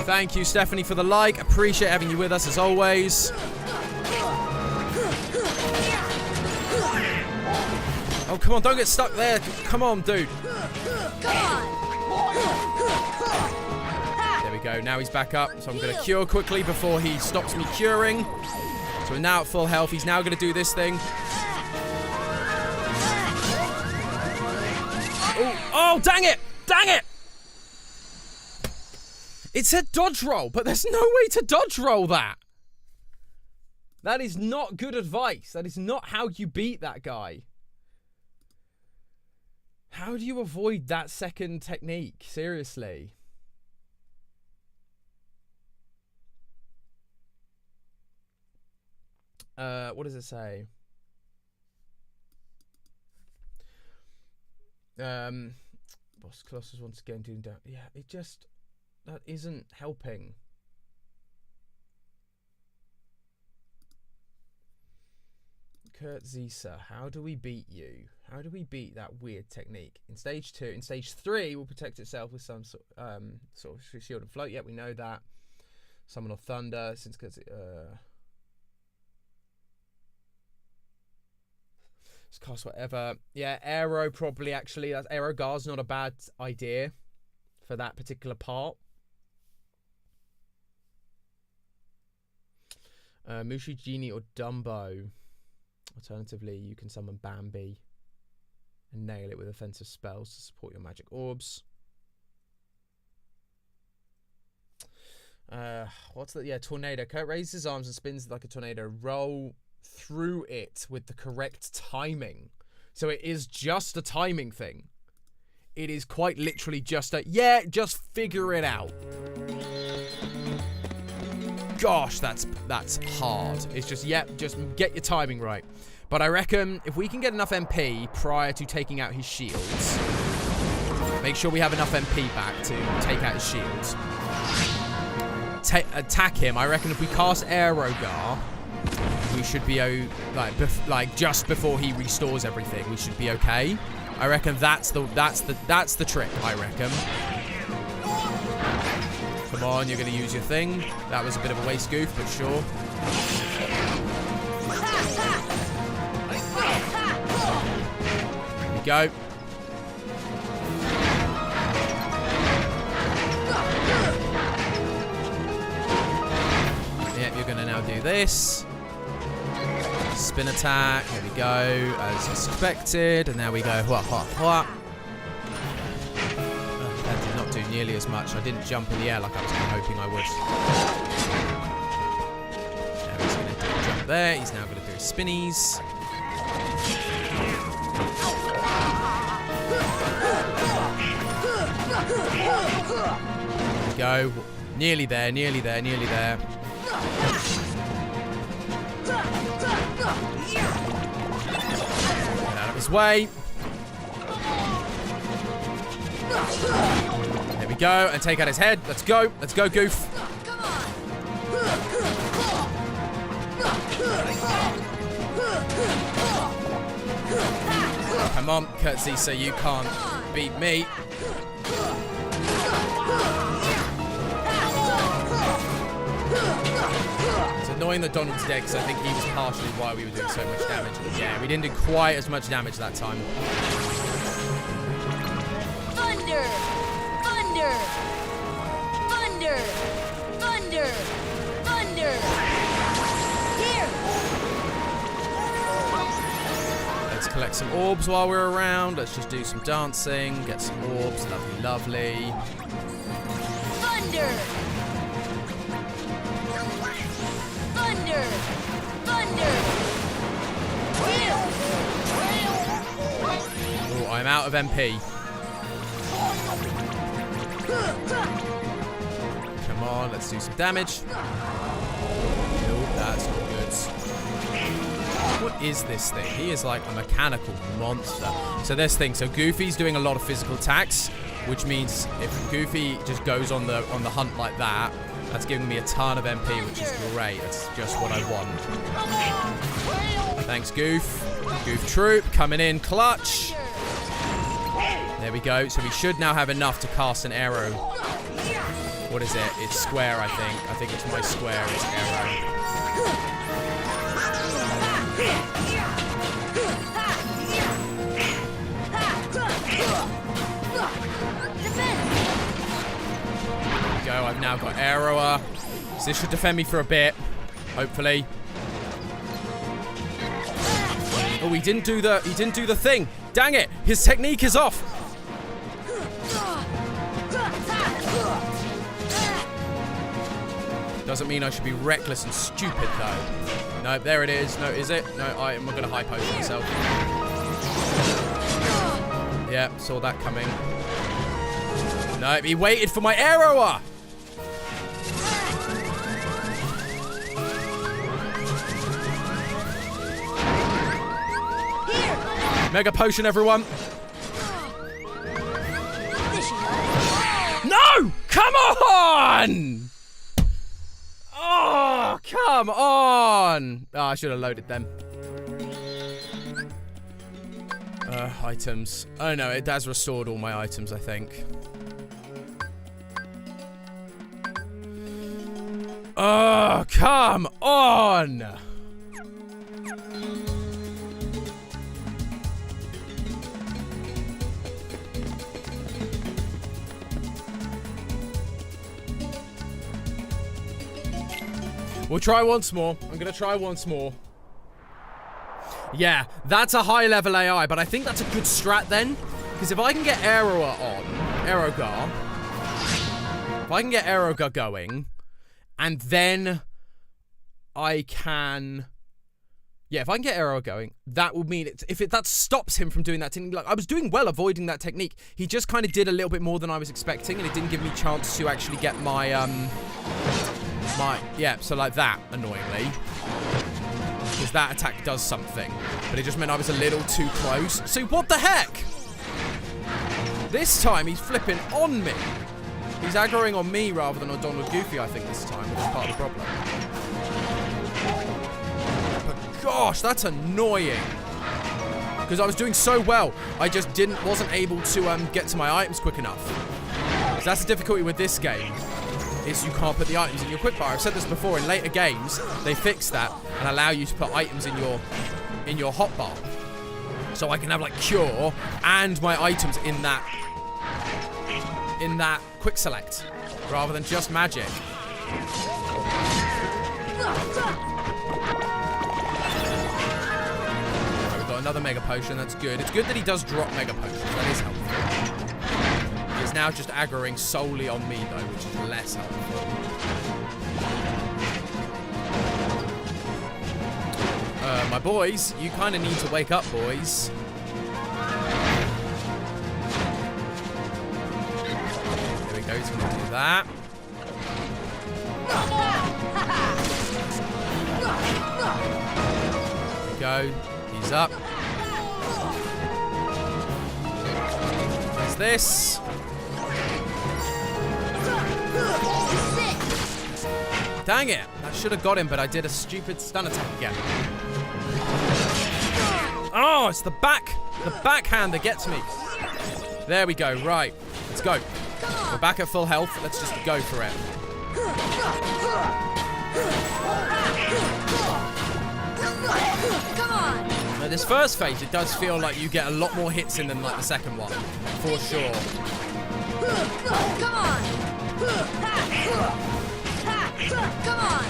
Thank you, Stephanie, for the like. Appreciate having you with us as always. Oh, come on, don't get stuck there. Come on, dude. Come on. There we go. Now he's back up. So I'm going to cure quickly before he stops me curing. So we're now at full health. He's now going to do this thing. Oh, dang it! Dang it! It said dodge roll, but there's no way to dodge roll that. That is not good advice. That is not how you beat that guy. How do you avoid that second technique? Seriously. What does it say? Boss Colossus once again doing down. Yeah, it just, that isn't helping. Kurt Zisa, how do we beat you? How do we beat that weird technique? In stage 2, in stage 3, will protect itself with some sort of shield and float. Yeah, we know that. Summon or thunder, since it's cast whatever. Yeah, Aero probably actually. Aero Guard's not a bad idea for that particular part. Mushi, Genie, or Dumbo. Alternatively, you can summon Bambi and nail it with offensive spells to support your magic orbs. What's that? Yeah, tornado. Kurt raises his arms and spins like a tornado. Roll through it with the correct timing. So it is just a timing thing. It is quite literally just a, yeah, just figure it out. Gosh, that's hard. It's just, yeah, just get your timing right. But I reckon if we can get enough MP prior to taking out his shields, make sure we have enough MP back to take out his shields. Attack him. I reckon if we cast Aerogar, we should be like just before he restores everything, we should be okay. I reckon that's the trick. I reckon. Come on, you're gonna use your thing. That was a bit of a waste, Goof, but sure. There we go. Yep, you're gonna now do this. Spin attack, there we go, as expected, and now we go hua hua hua. Oh, that did not do nearly as much. I didn't jump in the air like I was hoping I would. Now he's going to jump there, he's now going to do his spinnies. There we go, nearly there, nearly there, nearly there. Get out of his way. There we go, and take out his head. Let's go. Let's go, Goof. Come on, Curtsy, so you can't beat me. It's annoying that Donald's dead because I think he was partially why we were doing so much damage. Yeah, we didn't do quite as much damage that time. Thunder! Thunder! Thunder! Thunder! Thunder! Here! Let's collect some orbs while we're around. Let's just do some dancing, get some orbs. Lovely, lovely. Thunder! Thunder! Thunder! Here! I'm out of MP. Come on, let's do some damage. Nope, that's not good. What is this thing? He is like a mechanical monster. So this thing. So Goofy's doing a lot of physical attacks, which means if Goofy just goes on the hunt like that, that's giving me a ton of MP, which is great. That's just what I want. Thanks, Goof. Goof Troop coming in clutch. There we go. So we should now have enough to cast an arrow. What is it? It's square, I think. I think it's my square. It's arrow. There we go. I've now got arrower. So this should defend me for a bit. Hopefully. Oh, he didn't do the thing. Dang it. His technique is off. Doesn't mean I should be reckless and stupid, though. No, there it is. No, is it? No, I'm not going to high post myself. Yeah, saw that coming. No, he waited for my arrower. Mega potion, everyone. No! Come on! Oh, come on! Oh, I should have loaded them. Items. Oh no, it has restored all my items, I think. Oh, come on! We'll try once more. I'm going to try once more. Yeah, that's a high level AI, but I think that's a good strat then. Because if I can get Aerogar on, if I can get Aerogar going, and then I can... Yeah, if I can get Aerogar going, that would mean that stops him from doing that technique. Like, I was doing well avoiding that technique. He just kind of did a little bit more than I was expecting, and it didn't give me a chance to actually get my, yeah, so like that, annoyingly. Because that attack does something. But it just meant I was a little too close. So what the heck? This time he's flipping on me. He's aggroing on me rather than on Donald Goofy, I think, this time, which is part of the problem. But gosh, that's annoying. Because I was doing so well, I just wasn't able to get to my items quick enough. Because that's the difficulty with this game. Is you can't put the items in your quickfire. I've said this before, in later games, they fix that and allow you to put items in your hotbar. So I can have like cure and my items in that quick select rather than just magic. Right, we've got another mega potion, that's good. It's good that he does drop mega potions, that is helpful. He's now just aggroing solely on me, though, which is less helpful. My boys, you kind of need to wake up, boys. There we go, he's going to do that. There we go, he's up. There's this. Dang it! That should have got him, but I did a stupid stun attack again. Oh, it's the backhand that gets me. There we go, right. Let's go. We're back at full health. Let's just go for it. Now, this first phase, it does feel like you get a lot more hits in than like the second one. For sure. Come on! Come on! Come on!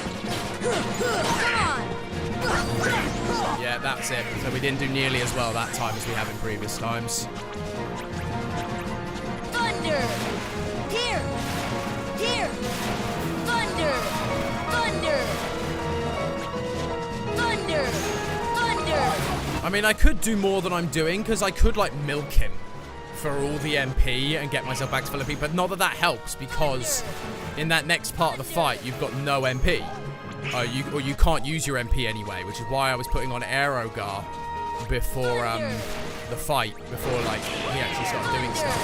Yeah, that's it. So we didn't do nearly as well that time as we have in previous times. Thunder! Here! Here! Thunder! Thunder! Thunder! Thunder! I mean, I could do more than I'm doing, because I could, like, milk him for all the MP and get myself back to full MP, but not that that helps, because in that next part of the fight, you've got no MP. Or you can't use your MP anyway, which is why I was putting on Aerogar before the fight, before, like, he actually started doing stuff.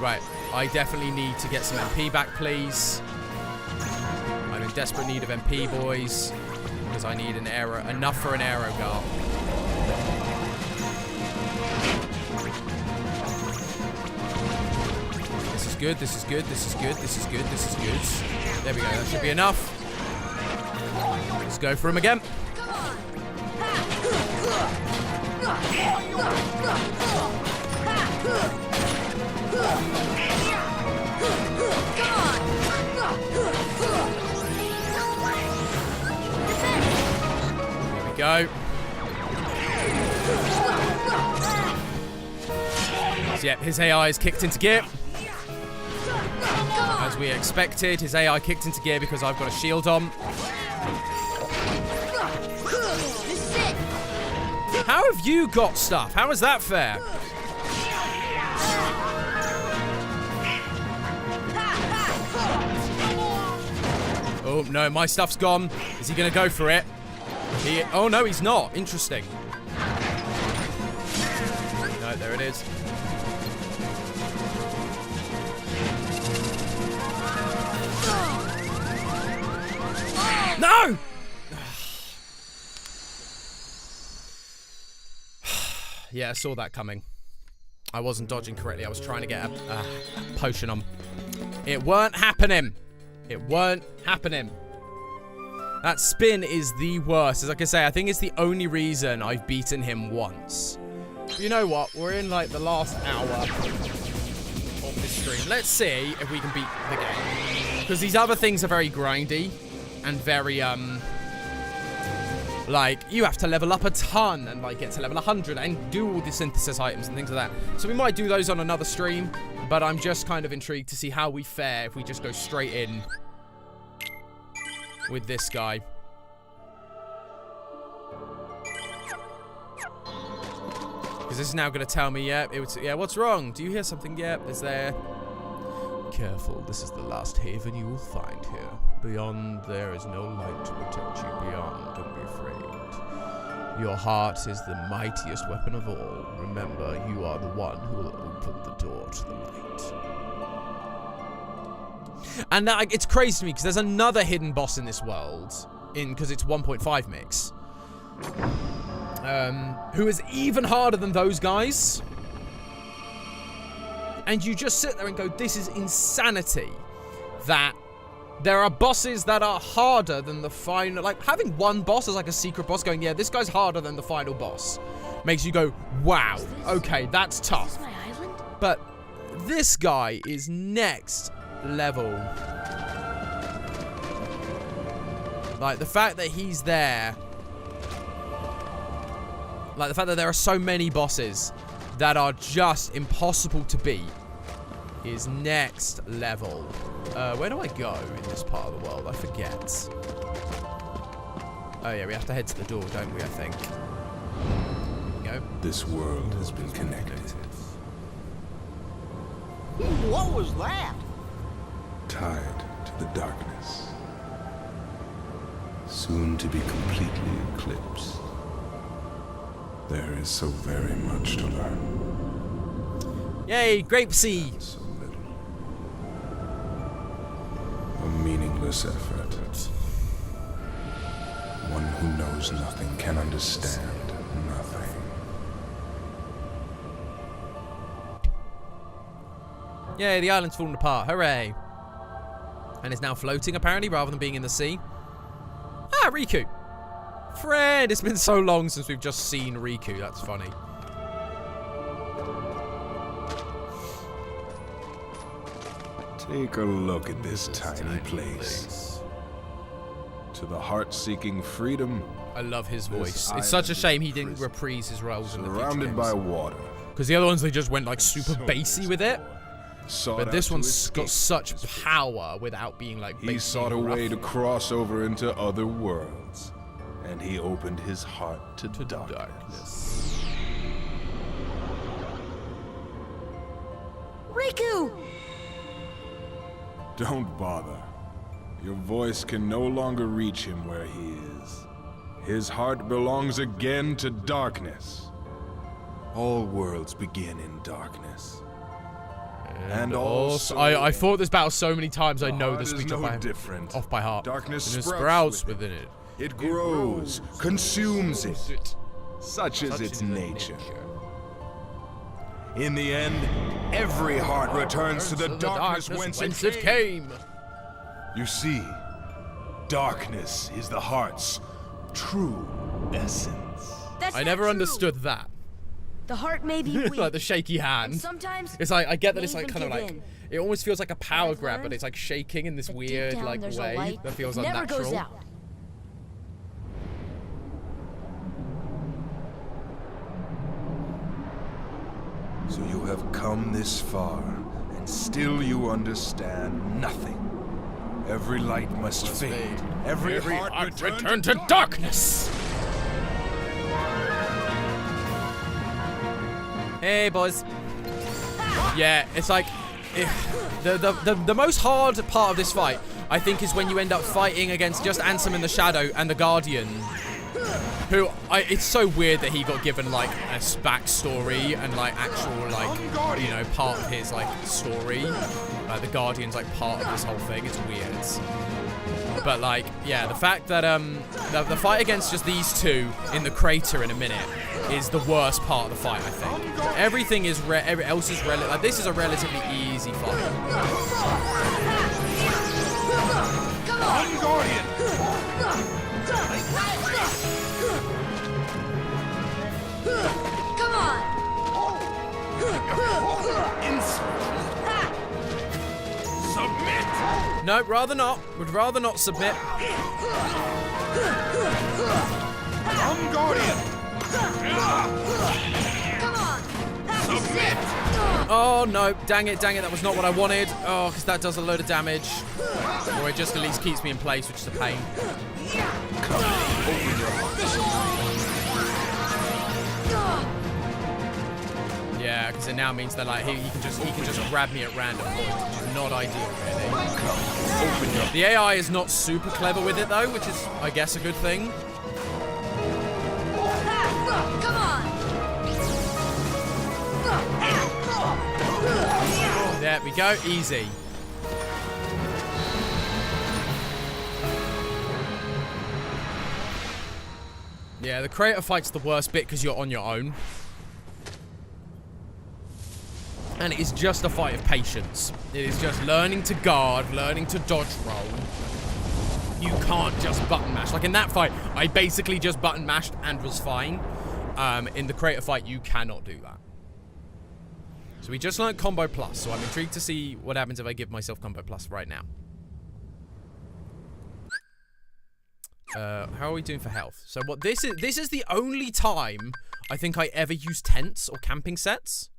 Right, I definitely need to get some MP back, please. I'm in desperate need of MP, boys, because I need enough for an Aerogar. This is good, this is good, this is good, this is good, this is good. There we go, that should be enough. Let's go for him again. There we go. So, yeah, his AI is kicked into gear. As we expected, his AI kicked into gear because I've got a shield on. How have you got stuff? How is that fair? Oh, no, my stuff's gone. Is he going to go for it? Oh, no, he's not. Interesting. No, there it is. No! Yeah, I saw that coming. I wasn't dodging correctly. I was trying to get a potion on. It weren't happening. It weren't happening. That spin is the worst. As like I say, I think it's the only reason I've beaten him once. You know what? We're in like the last hour of this stream. Let's see if we can beat the game. Because these other things are very grindy and very, like, you have to level up a ton and, like, get to level 100 and do all the synthesis items and things like that. So we might do those on another stream, but I'm just kind of intrigued to see how we fare if we just go straight in with this guy. Because this is now going to tell me, yeah, what's wrong? Do you hear something? Yep, it's there. Careful, this is the last haven you will find here. Beyond there is no light to protect you. Beyond, don't be afraid. Your heart is the mightiest weapon of all. Remember, you are the one who will open the door to the light. And it's crazy to me because there's another hidden boss in this world, because it's 1.5 mix, who is even harder than those guys. And you just sit there and go, this is insanity. That there are bosses that are harder than the final. Like, having one boss as like a secret boss going, yeah, this guy's harder than the final boss, makes you go, wow, okay, that's tough. Is this my island? But this guy is next level. Like, the fact that he's there. Like, the fact that there are so many bosses that are just impossible to beat is next level. Where do I go in this part of the world? I forget. Oh yeah, we have to head to the door, don't we, I think. There we go. This world has been connected. What was that? Tied to the darkness. Soon to be completely eclipsed. There is so very much to learn. Yay, grape seed! So little. A meaningless effort. One who knows nothing can understand nothing. Yay, the island's fallen apart. Hooray! And is now floating, apparently, rather than being in the sea. Ah, Riku! Fred! It's been so long since we've just seen Riku. That's funny. Take a look at this tiny place. To the heart-seeking freedom. I love his voice. It's such a shame he didn't reprise his roles in the future Surrounded by water. because the other ones, they just went like super bassy with it. But this one's got such power without being like He sought a way to cross over into other worlds and he opened his heart to darkness. Riku! Don't bother. Your voice can no longer reach him where he is. His heart belongs again to darkness. All worlds begin in darkness. And also, I fought this battle so many times. I know the heart is speech no off by heart. Darkness and it sprouts sprouts within it. It grows, consumes it. Such is its nature. In the end, every heart returns to the darkness whence it came. You see, darkness is the heart's true essence. That's I not never true. understood that. The heart may be weak. Like the shaky hand. And sometimes It's like I get that may it's like even kind of give like in. it almost feels like a power I've grab, but learned it's like shaking in this that deep weird down like there's a way light that feels never unnatural. goes out. So you have come this far, and still you understand nothing. Every light must fade. Every heart return to darkness. Hey boys. Yeah, it's like the most hard part of this fight, I think, is when you end up fighting against just Ansem in the Shadow and the Guardian. Who, it's so weird that he got given, like, a backstory and, like, actual, like, you know, part of his, like, story. The Guardian's, like, part of this whole thing. It's weird. But, like, yeah, the fact that, the fight against just these two in the crater in a minute is the worst part of the fight, I think. Everything is, else is like, this is a relatively easy fight. Come on! Guardian! Come on! Submit! No, rather not. Would rather not submit. Come, Guardian! Come on! Submit! Oh, no. Dang it, that was not what I wanted. Oh, because that does a load of damage. Or it just at least keeps me in place, which is a pain. Yeah, because it now means that like he can just grab me at random points, which is not ideal, really. The AI is not super clever with it though, which is, I guess, a good thing. Come on! There we go, easy. Yeah, the creator fight's the worst bit because you're on your own. And it is just a fight of patience. It is just learning to guard, learning to dodge roll. You can't just button mash. Like in that fight, I basically just button mashed and was fine. In the creator fight, you cannot do that. So we just learned Combo Plus, so I'm intrigued to see what happens if I give myself Combo Plus right now. How are we doing for health? So what this is the only time I think I ever use tents or camping sets.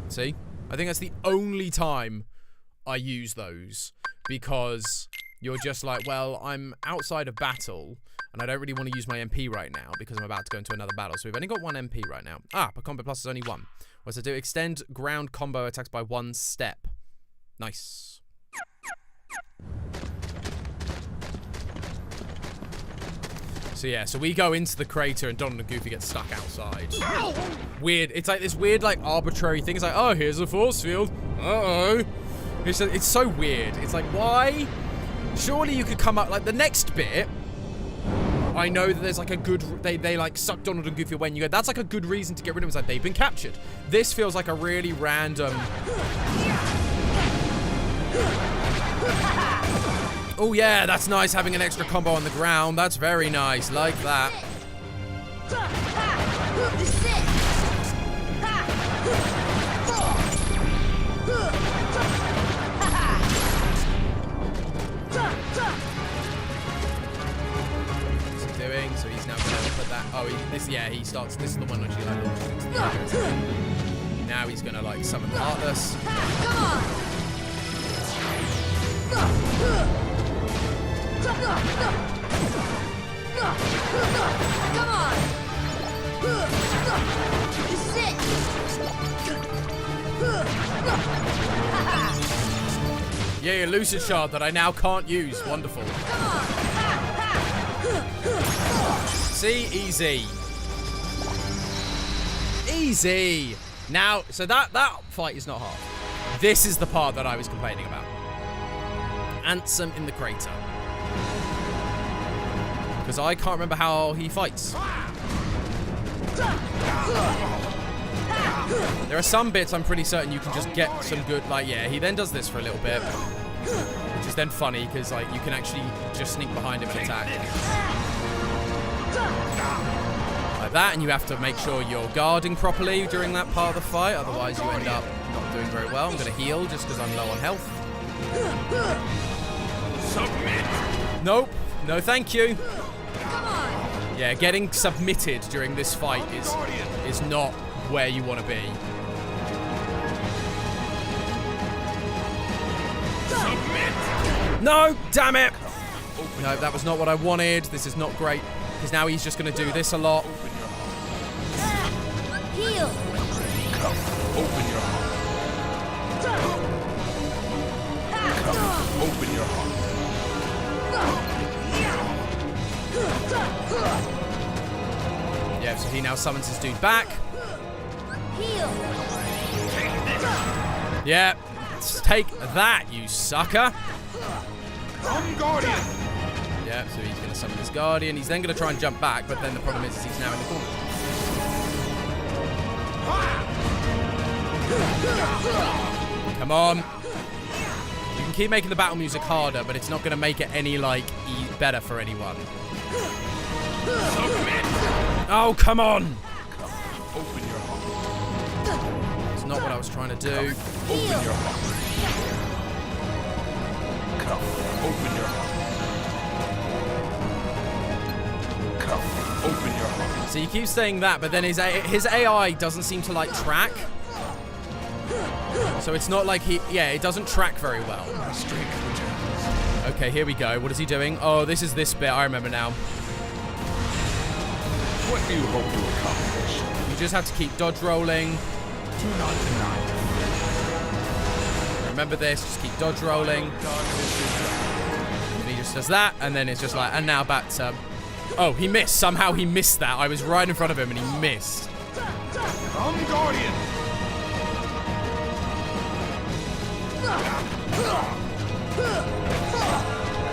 See? I think that's the only time I use those, because you're just like, well, I'm outside of battle and I don't really want to use my MP right now because I'm about to go into another battle. So we've only got one MP right now. Ah, but Combo Plus is only one. What's it do? Extend ground combo attacks by 1 step. Nice. So yeah, so we go into the crater and Donald and Goofy get stuck outside. Weird. It's like this weird, like, arbitrary thing. It's like, oh, here's a force field. Uh-oh. It's so weird. It's like, why? Surely you could come up, like, the next bit. I know that there's like a good, they like suck Donald and Goofy away and you go, that's like a good reason to get rid of them. It's like, they've been captured. This feels like a really random. Oh yeah, that's nice having an extra combo on the ground. That's very nice, like that. Doing, so he's now going to put that. Oh, he starts. This is the one which he like launches into the air. Now he's going to like summon Heartless. Come on! Come on! This is it! Yeah, lucid shard that I now can't use. Wonderful. Come on! See? Easy. Easy. Now, so that fight is not hard. This is the part that I was complaining about. Ansem in the crater. Because I can't remember how he fights. There are some bits I'm pretty certain you can just get some good, like, yeah, he then does this for a little bit. Which is then funny, because, like, you can actually just sneak behind him and attack. Like that, and you have to make sure you're guarding properly during that part of the fight, otherwise you end up not doing very well. I'm going to heal just because I'm low on health. Submit! Nope. No, thank you. Yeah, getting submitted during this fight is not where you want to be. Submit! No, damn it! No, that was not what I wanted. This is not great, because now he's just going to do this a lot. Heal! Open your heart. Open your heart. Yeah, so he now summons his dude back. Heal! Yeah, take that, you sucker. Come, Guardian! Yeah, so he's going to summon his guardian. He's then going to try and jump back, but then the problem is he's now in the corner. Come on. You can keep making the battle music harder, but it's not going to make it any, like, better for anyone. Oh, come on! Open your heart. It's not what I was trying to do. Open your heart. Come. Open your heart. Come. Open your heart. So he keeps saying that, but then his AI doesn't seem to, like, track. So it's not like it doesn't track very well. My strength returns. Okay, here we go. What is he doing? Oh, this is this bit. I remember now. What do you hope to accomplish? You just have to keep dodge rolling. Do not deny it. Remember this. Just keep dodge rolling. And he just does that, and then it's just like, and now back to... Oh, he missed. Somehow he missed that. I was right in front of him, and he missed. Come, Guardian!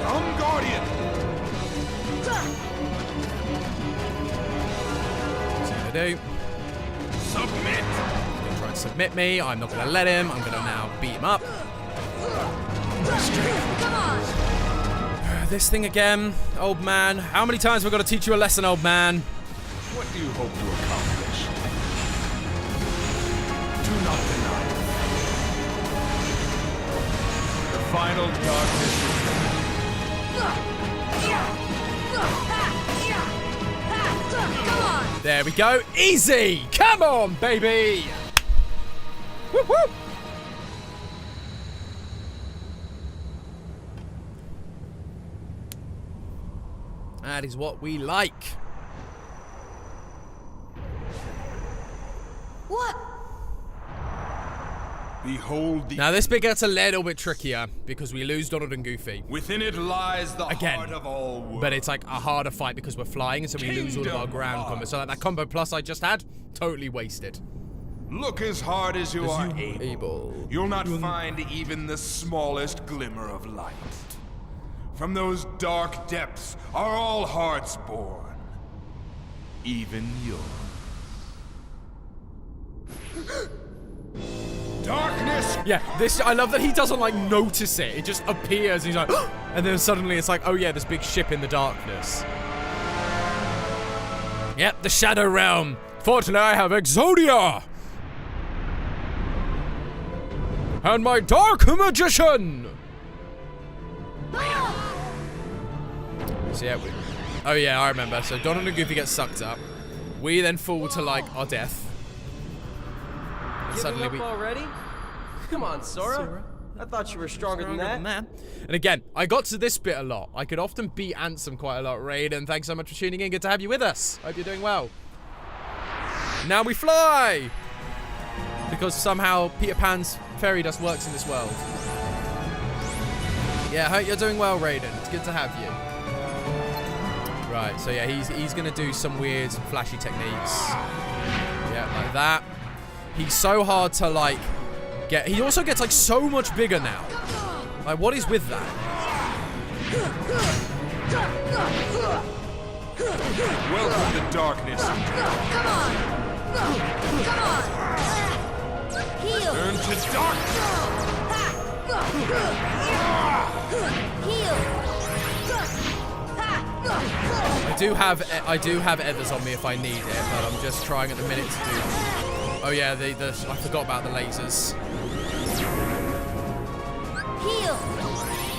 Come, Guardian! What's he gonna do? Submit! He's gonna try and submit me. I'm not gonna let him. I'm gonna now beat him up. Come on! This thing again, old man. How many times have I got to teach you a lesson, old man? What do you hope to accomplish? Do not deny it. The final darkness Come on! There we go. Easy. Come on, baby. Woo woo. That is what we like. What? Behold the... Now this bit gets a little bit trickier because we lose Donald and Goofy. Within it lies the Again. heart of all worlds. But it's like a harder fight because we're flying, and so we lose all of our ground combo. So like that combo plus I just had, totally wasted. Look as hard as you are able. Able. You'll not find even the smallest glimmer of light. From those dark depths are all hearts born. Even yours. Darkness! Yeah, this, I love that he doesn't like notice it. It just appears and he's like, and then suddenly it's like, oh yeah, this big ship in the darkness. Yep, the Shadow Realm. Fortunately, I have Exodia. And my Dark Magician. So yeah, oh yeah, I remember. So Donald and Goofy get sucked up. We then fall to like our death. And suddenly we... already? Come on, Sora. I thought you were stronger than that. And again, I got to this bit a lot. I could often beat Ansem quite a lot. Raiden, thanks so much for tuning in. Good to have you with us. Hope you're doing well. Now we fly! Because somehow Peter Pan's fairy dust works in this world. Yeah, hope you're doing well, Raiden. It's good to have you. Right, so yeah, he's going to do some weird flashy techniques. Yeah, like that. He's so hard to, like, get. He also gets, like, so much bigger now. Like, what is with that? Welcome to darkness. Come on! Come on! Heal! Turn to darkness. Heal! I do have Ethers on me if I need it, but I'm just trying at the minute to do. Oh yeah, I forgot about the lasers. Heal!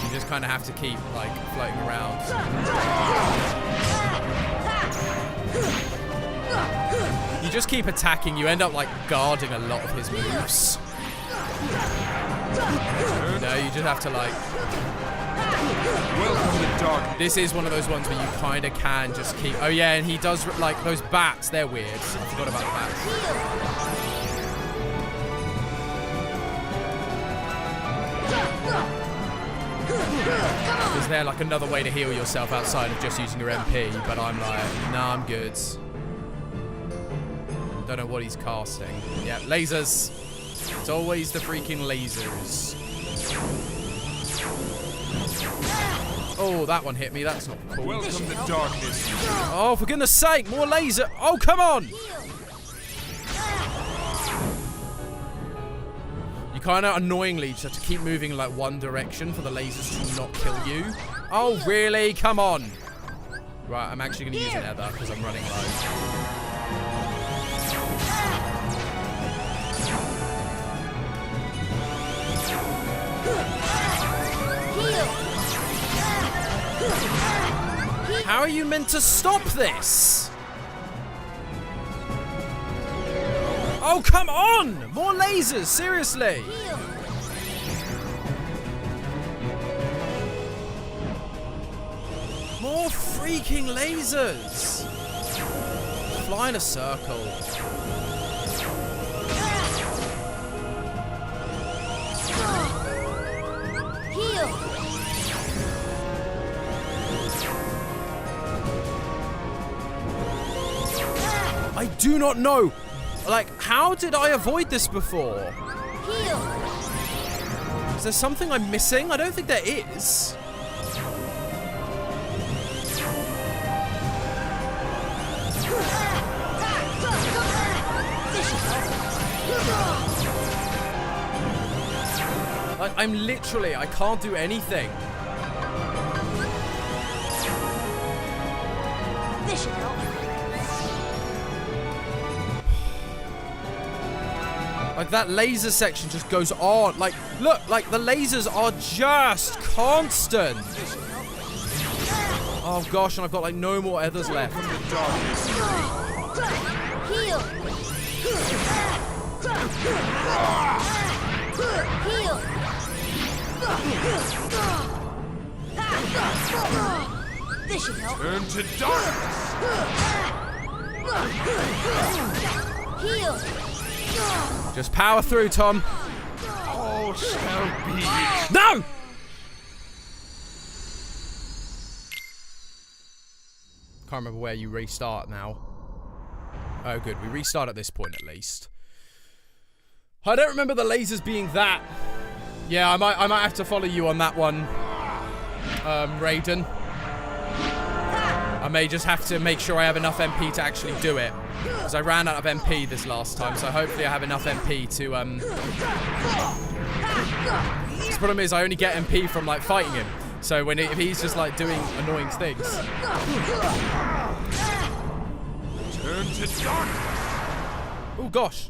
You just kind of have to keep like floating around. You just keep attacking. You end up like guarding a lot of his moves. No, you just have to like. Welcome to darkness. This is one of those ones where you kind of can just keep. Oh yeah, and he does like those bats. They're weird. I forgot about the bats. Is there like another way to heal yourself outside of just using your MP? But I'm like, nah, I'm good. Don't know what he's casting. Yeah, lasers. It's always the freaking lasers. Oh, that one hit me. That's not cool. Welcome to darkness. Oh, for goodness sake, more laser. Oh, come on. You kind of annoyingly just have to keep moving in like one direction for the lasers to not kill you. Oh, really? Come on. Right, I'm actually going to use an Ether because I'm running low. How are you meant to stop this? Oh, come on! More lasers, seriously! More freaking lasers! Fly in a circle. Heal! I do not know. Like, how did I avoid this before? Heal! Is there something I'm missing? I don't think there is. Like, I can't do anything. This should help. Like, that laser section just goes on. Like, look, like, the lasers are just constant. Oh, gosh, and I've got, like, no more Ethers left. Heal! Heal! This should help. Turn to darkness. Heal! Just power through, Tom. All shall be. No! Can't remember where you restart now. Oh, good. We restart at this point, at least. I don't remember the lasers being that. Yeah, I might have to follow you on that one, Raiden. I may just have to make sure I have enough MP to actually do it. Because I ran out of MP this last time, so hopefully I have enough MP to, The problem is I only get MP from, like, fighting him. So if he's just, like, doing annoying things. Turn to darkness. Oh, gosh.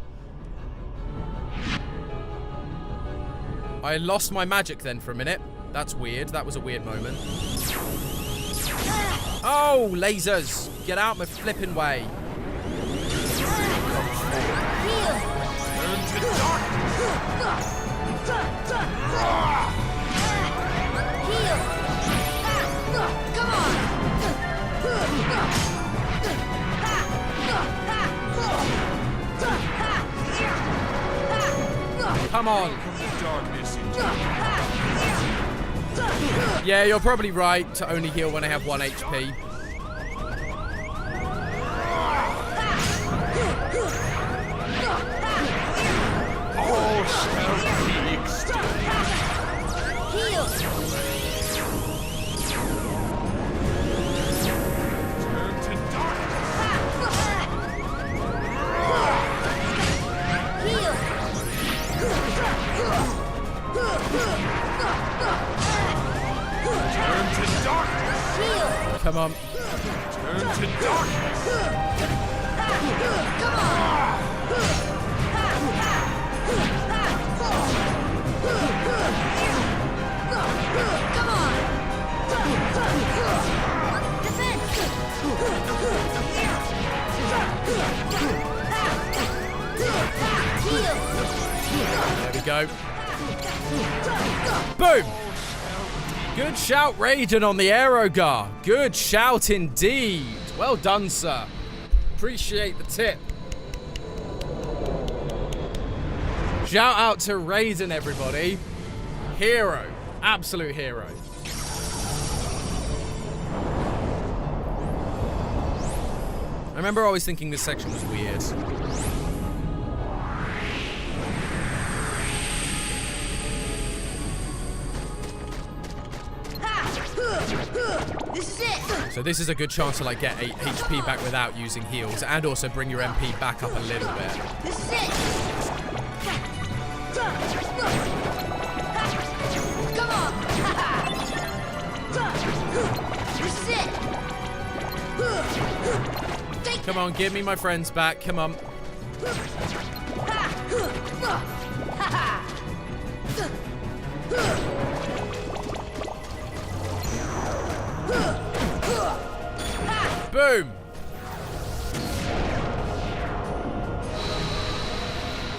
I lost my magic then for a minute. That's weird. That was a weird moment. Oh, lasers. Get out my flipping way. Turn to darkness. Heal. Come on. Come on. Darkness into Yeah, you're probably right to only heal when I have 1 HP. all shall be extinct. Heal. Turn to darkness. Heal. Turn to darkness. Heal. Come on. Turn to darkness. Come on. Come on. Defense. Heal. There we go. Boom! Good shout, Raiden, on the Aerogar. Good shout indeed. Well done, sir. Appreciate the tip. Shout out to Raiden, everybody. Hero. Absolute hero. I remember always thinking this section was weird. This is it. So this is a good chance to like get 8 HP back without using heals, and also bring your MP back up a little bit. This is it. Come on. This is it. Take Come on, give me my friends back. Come on. Boom.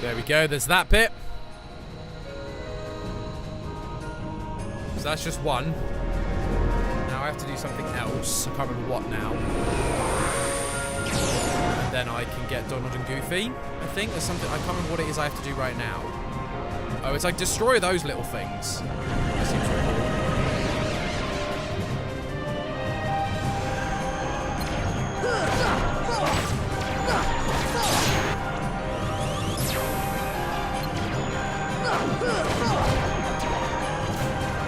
There we go. There's that bit. So that's just one. Now I have to do something else. I can't remember what now. And then I can get Donald and Goofy. I think there's something. I can't remember what it is I have to do right now. Oh, it's like destroy those little things. That seems very cool.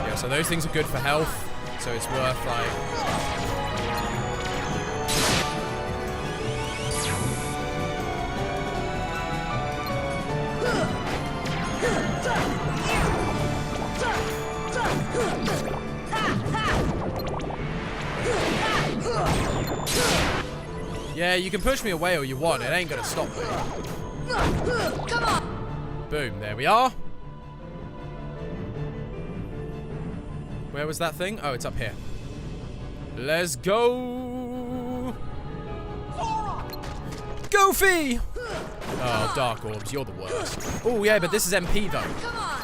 Yeah, so those things are good for health. So it's worth like. Yeah, you can push me away all you want. It ain't gonna stop me. Come on. Boom, there we are. Where was that thing? Oh, it's up here. Let's go. Goofy! Oh, Dark Orbs, you're the worst. Oh, yeah, but this is MP, though.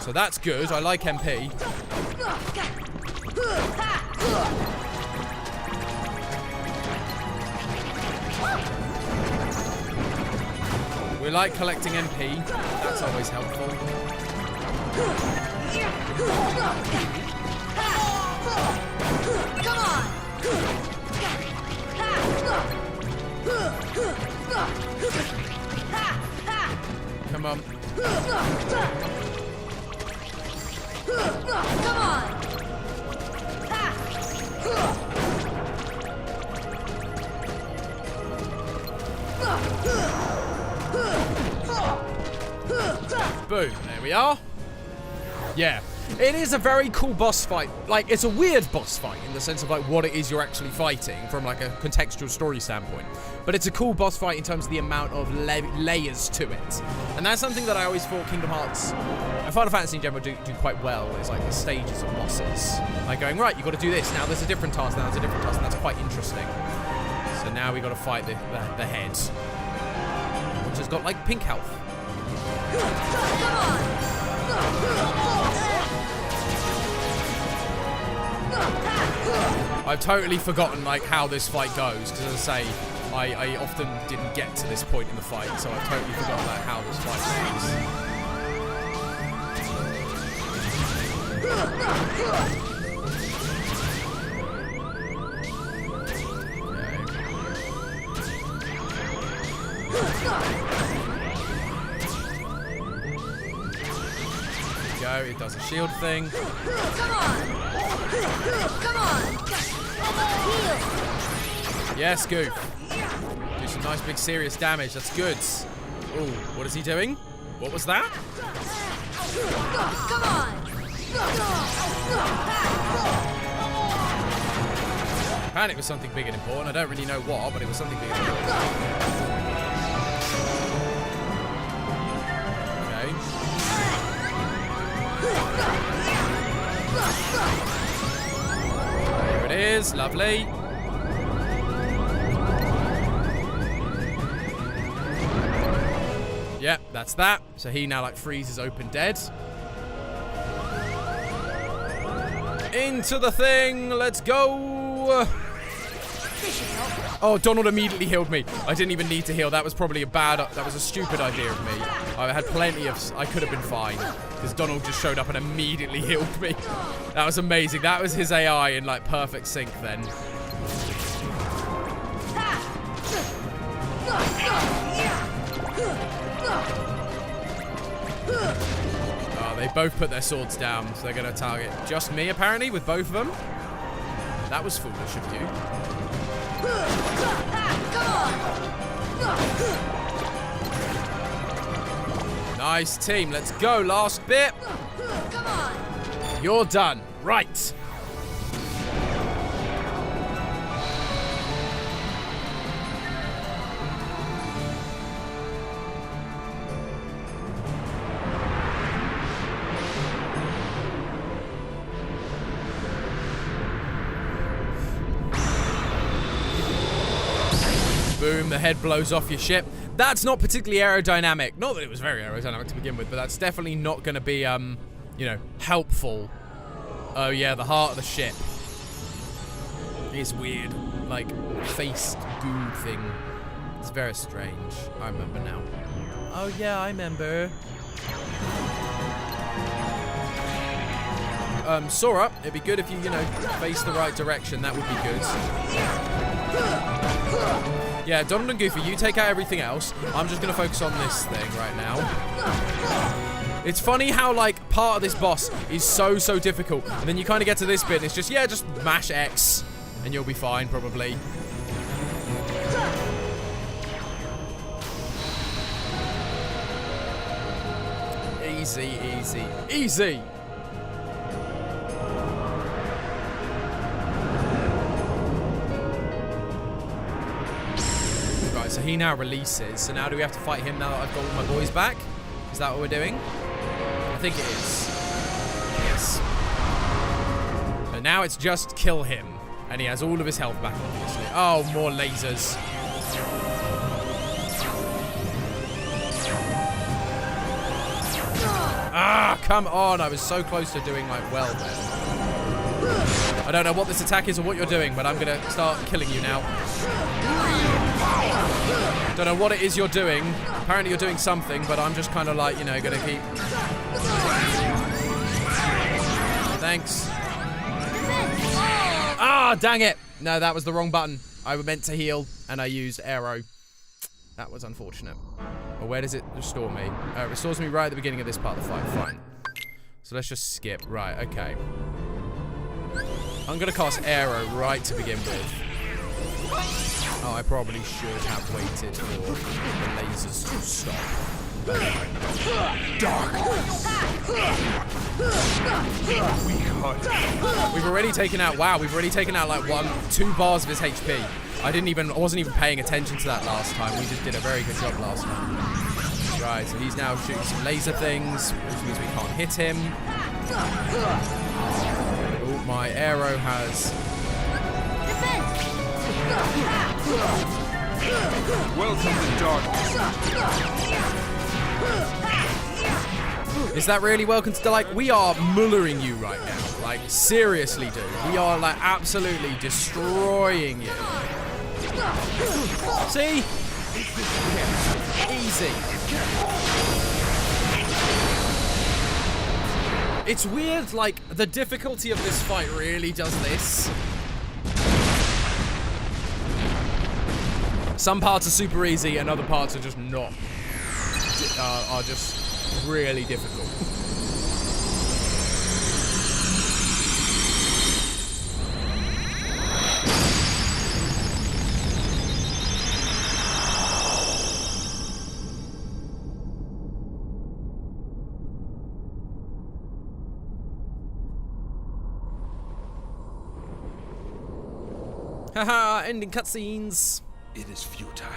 So that's good. I like MP. We like collecting MP. That's always helpful. Come on. Come on. Come on. Boom. There we are. Yeah. It is a very cool boss fight. Like, it's a weird boss fight in the sense of, like, what it is you're actually fighting from, like, a contextual story standpoint. But it's a cool boss fight in terms of the amount of layers to it. And that's something that I always thought Kingdom Hearts and Final Fantasy in general do quite well, is, like, the stages of bosses. Like, going, right, you've got to do this. Now there's a different task. Now there's a different task. And that's quite interesting. So now we've got to fight the head, which has got, like, pink health. Come on. I've totally forgotten like how this fight goes because, as I say, I often didn't get to this point in the fight, so I've totally forgotten like how this fight goes. It does a shield thing. Come on! Come on! Heal! Yes, Goof. Do some nice big serious damage. That's good. Ooh, what is he doing? What was that? Come on! Apparently it was something big and important. I don't really know what, but it was something big and important. Okay. There it is. Lovely. Yep, that's that. So he now like freezes open dead. Into the thing. Let's go. Oh, Donald immediately healed me. I didn't even need to heal. That was probably that was a stupid idea of me. I had plenty of, I could have been fine. Because Donald just showed up and immediately healed me. That was amazing. That was his AI in like perfect sync then. Oh, they both put their swords down, so they're going to target just me, apparently, with both of them. That was foolish of you. Nice team. Let's go. Last bit. Come on. You're done. Right. Boom, the head blows off your ship. That's not particularly aerodynamic. Not that it was very aerodynamic to begin with, but that's definitely not going to be, you know, helpful. Oh, yeah, the heart of the ship. It's weird. Like, faced goo thing. It's very strange. I remember now. Oh, yeah, I remember. Sora, it'd be good if you, you know, face the right direction. That would be good. Yeah, Donald and Goofy, you take out everything else. I'm just going to focus on this thing right now. It's funny how, like, part of this boss is so difficult. And then you kind of get to this bit and it's just, yeah, just mash X. And you'll be fine, probably. Easy, easy, easy. So he now releases. So now do we have to fight him now that I've got all my boys back? Is that what we're doing? I think it is. Yes. But now it's just kill him. And he has all of his health back, obviously. Oh, more lasers. Ah, come on. I was so close to doing, like, well then. I don't know what this attack is or what you're doing, but I'm going to start killing you now. Don't know what it is you're doing. Apparently you're doing something, but I'm just kind of like, you know, going to keep... Thanks. Ah, dang it. No, that was the wrong button. I meant to heal, and I used arrow. That was unfortunate. Well, where does it restore me? It restores me right at the beginning of this part of the fight. Fine. So let's just skip. Right, okay. I'm going to cast arrow right to begin with. Oh, I probably should have waited for the lasers to stop. We've already taken out, wow, we've already taken out like 2 bars of his HP. I wasn't even paying attention to that last time. We just did a very good job last time. Right, so he's now shooting some laser things, which means we can't hit him. Oh, my arrow has... Welcome to darkness. Is that really welcome to, like, we are mullering you right now. Like, seriously, dude. We are, like, absolutely destroying you. See? Easy. It's weird, like, the difficulty of this fight really does this. Some parts are super easy and other parts are just not. Are just really difficult. Haha, ending cutscenes. It is futile.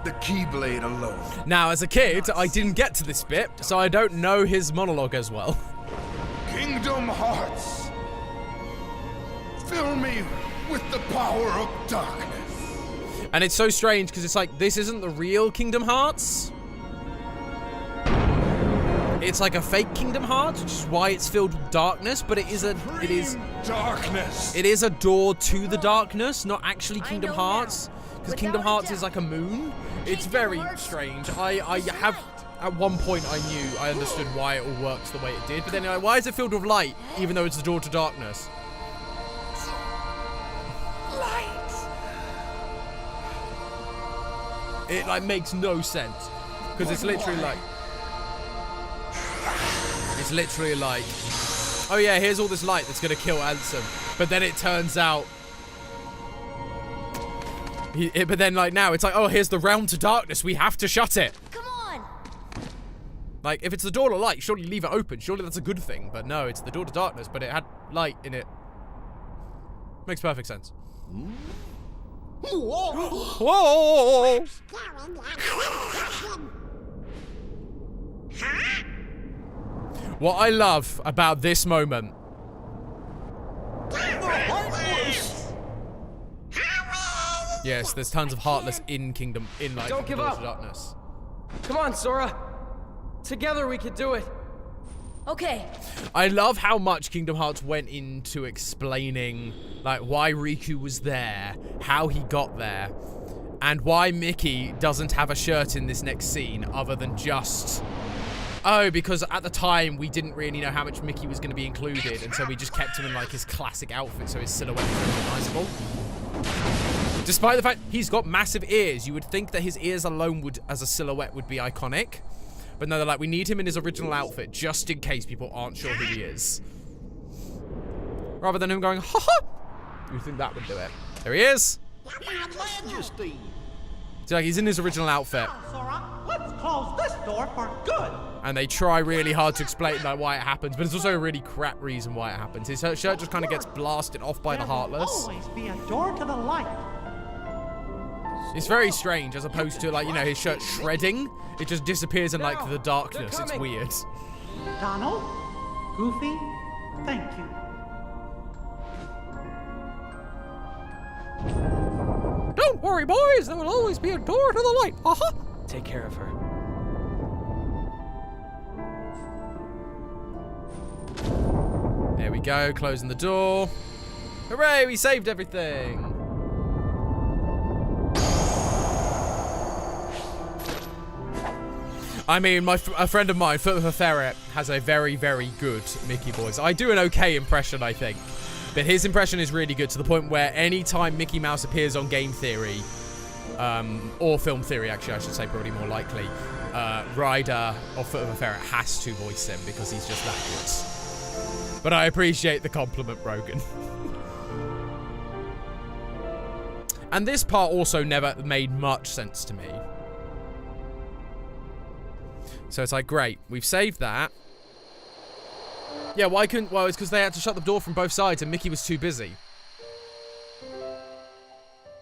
The Keyblade alone. Now, as a kid, I didn't get to this bit, so I don't know his monologue as well. Kingdom Hearts. Fill me with the power of darkness. And it's so strange because it's like, this isn't the real Kingdom Hearts. It's like a fake Kingdom Hearts, which is why it's filled with darkness, but it is darkness. It is a door to the darkness, not actually Kingdom Hearts. Because Kingdom Hearts is like a moon. It's very strange. I have, at one point I understood why it all works the way it did, but then like, why is it filled with light, even though it's the door to darkness? Light. It like makes no sense. Because it's literally like, oh yeah, here's all this light that's gonna kill Ansem. But then it turns out, but then like now it's like, oh, here's the realm to darkness. We have to shut it. Come on. Like if it's the door to light, surely leave it open. Surely that's a good thing. But no, it's the door to darkness. But it had light in it. Makes perfect sense. Whoa! What I love about this moment. Yes, there's tons of Heartless in Kingdom, in like Don't give Doors up. of Darkness. Come on, Sora. Together we could do it. Okay. I love how much Kingdom Hearts went into explaining like why Riku was there, how he got there, and why Mickey doesn't have a shirt in this next scene other than just, oh, because at the time we didn't really know how much Mickey was going to be included, and so we just kept him in like his classic outfit so his silhouette was recognizable. Despite the fact he's got massive ears, you would think that his ears alone would, as a silhouette, would be iconic. But no, they're like, we need him in his original outfit just in case people aren't sure who he is. Rather than him going, ha ha! You'd think that would do it. There he is! Majesty. So like, he's in his original outfit. Sora, let's close this door for good. And they try really hard to explain like why it happens, but it's also a really crap reason why it happens. His shirt just kind of gets blasted off by the Heartless. Always be a door to the light. It's very strange, as opposed to like, you know, his shirt shredding. It just disappears in like the darkness. It's weird. Donald, Goofy, thank you. Don't worry, boys. There will always be a door to the light. Haha. Take care of her. There we go, closing the door. Hooray, we saved everything. I mean, a friend of mine, Foot of a Ferret, has a very, very good Mickey voice. I do an okay impression, I think. But his impression is really good to the point where anytime Mickey Mouse appears on Game Theory, or Film Theory, actually, I should say, probably more likely, Ryder or Foot of a Ferret has to voice him because he's just that good. But I appreciate the compliment, Brogan. And this part also never made much sense to me. So it's like, great, we've saved that. Yeah, why couldn't... Well, it's because they had to shut the door from both sides and Mickey was too busy.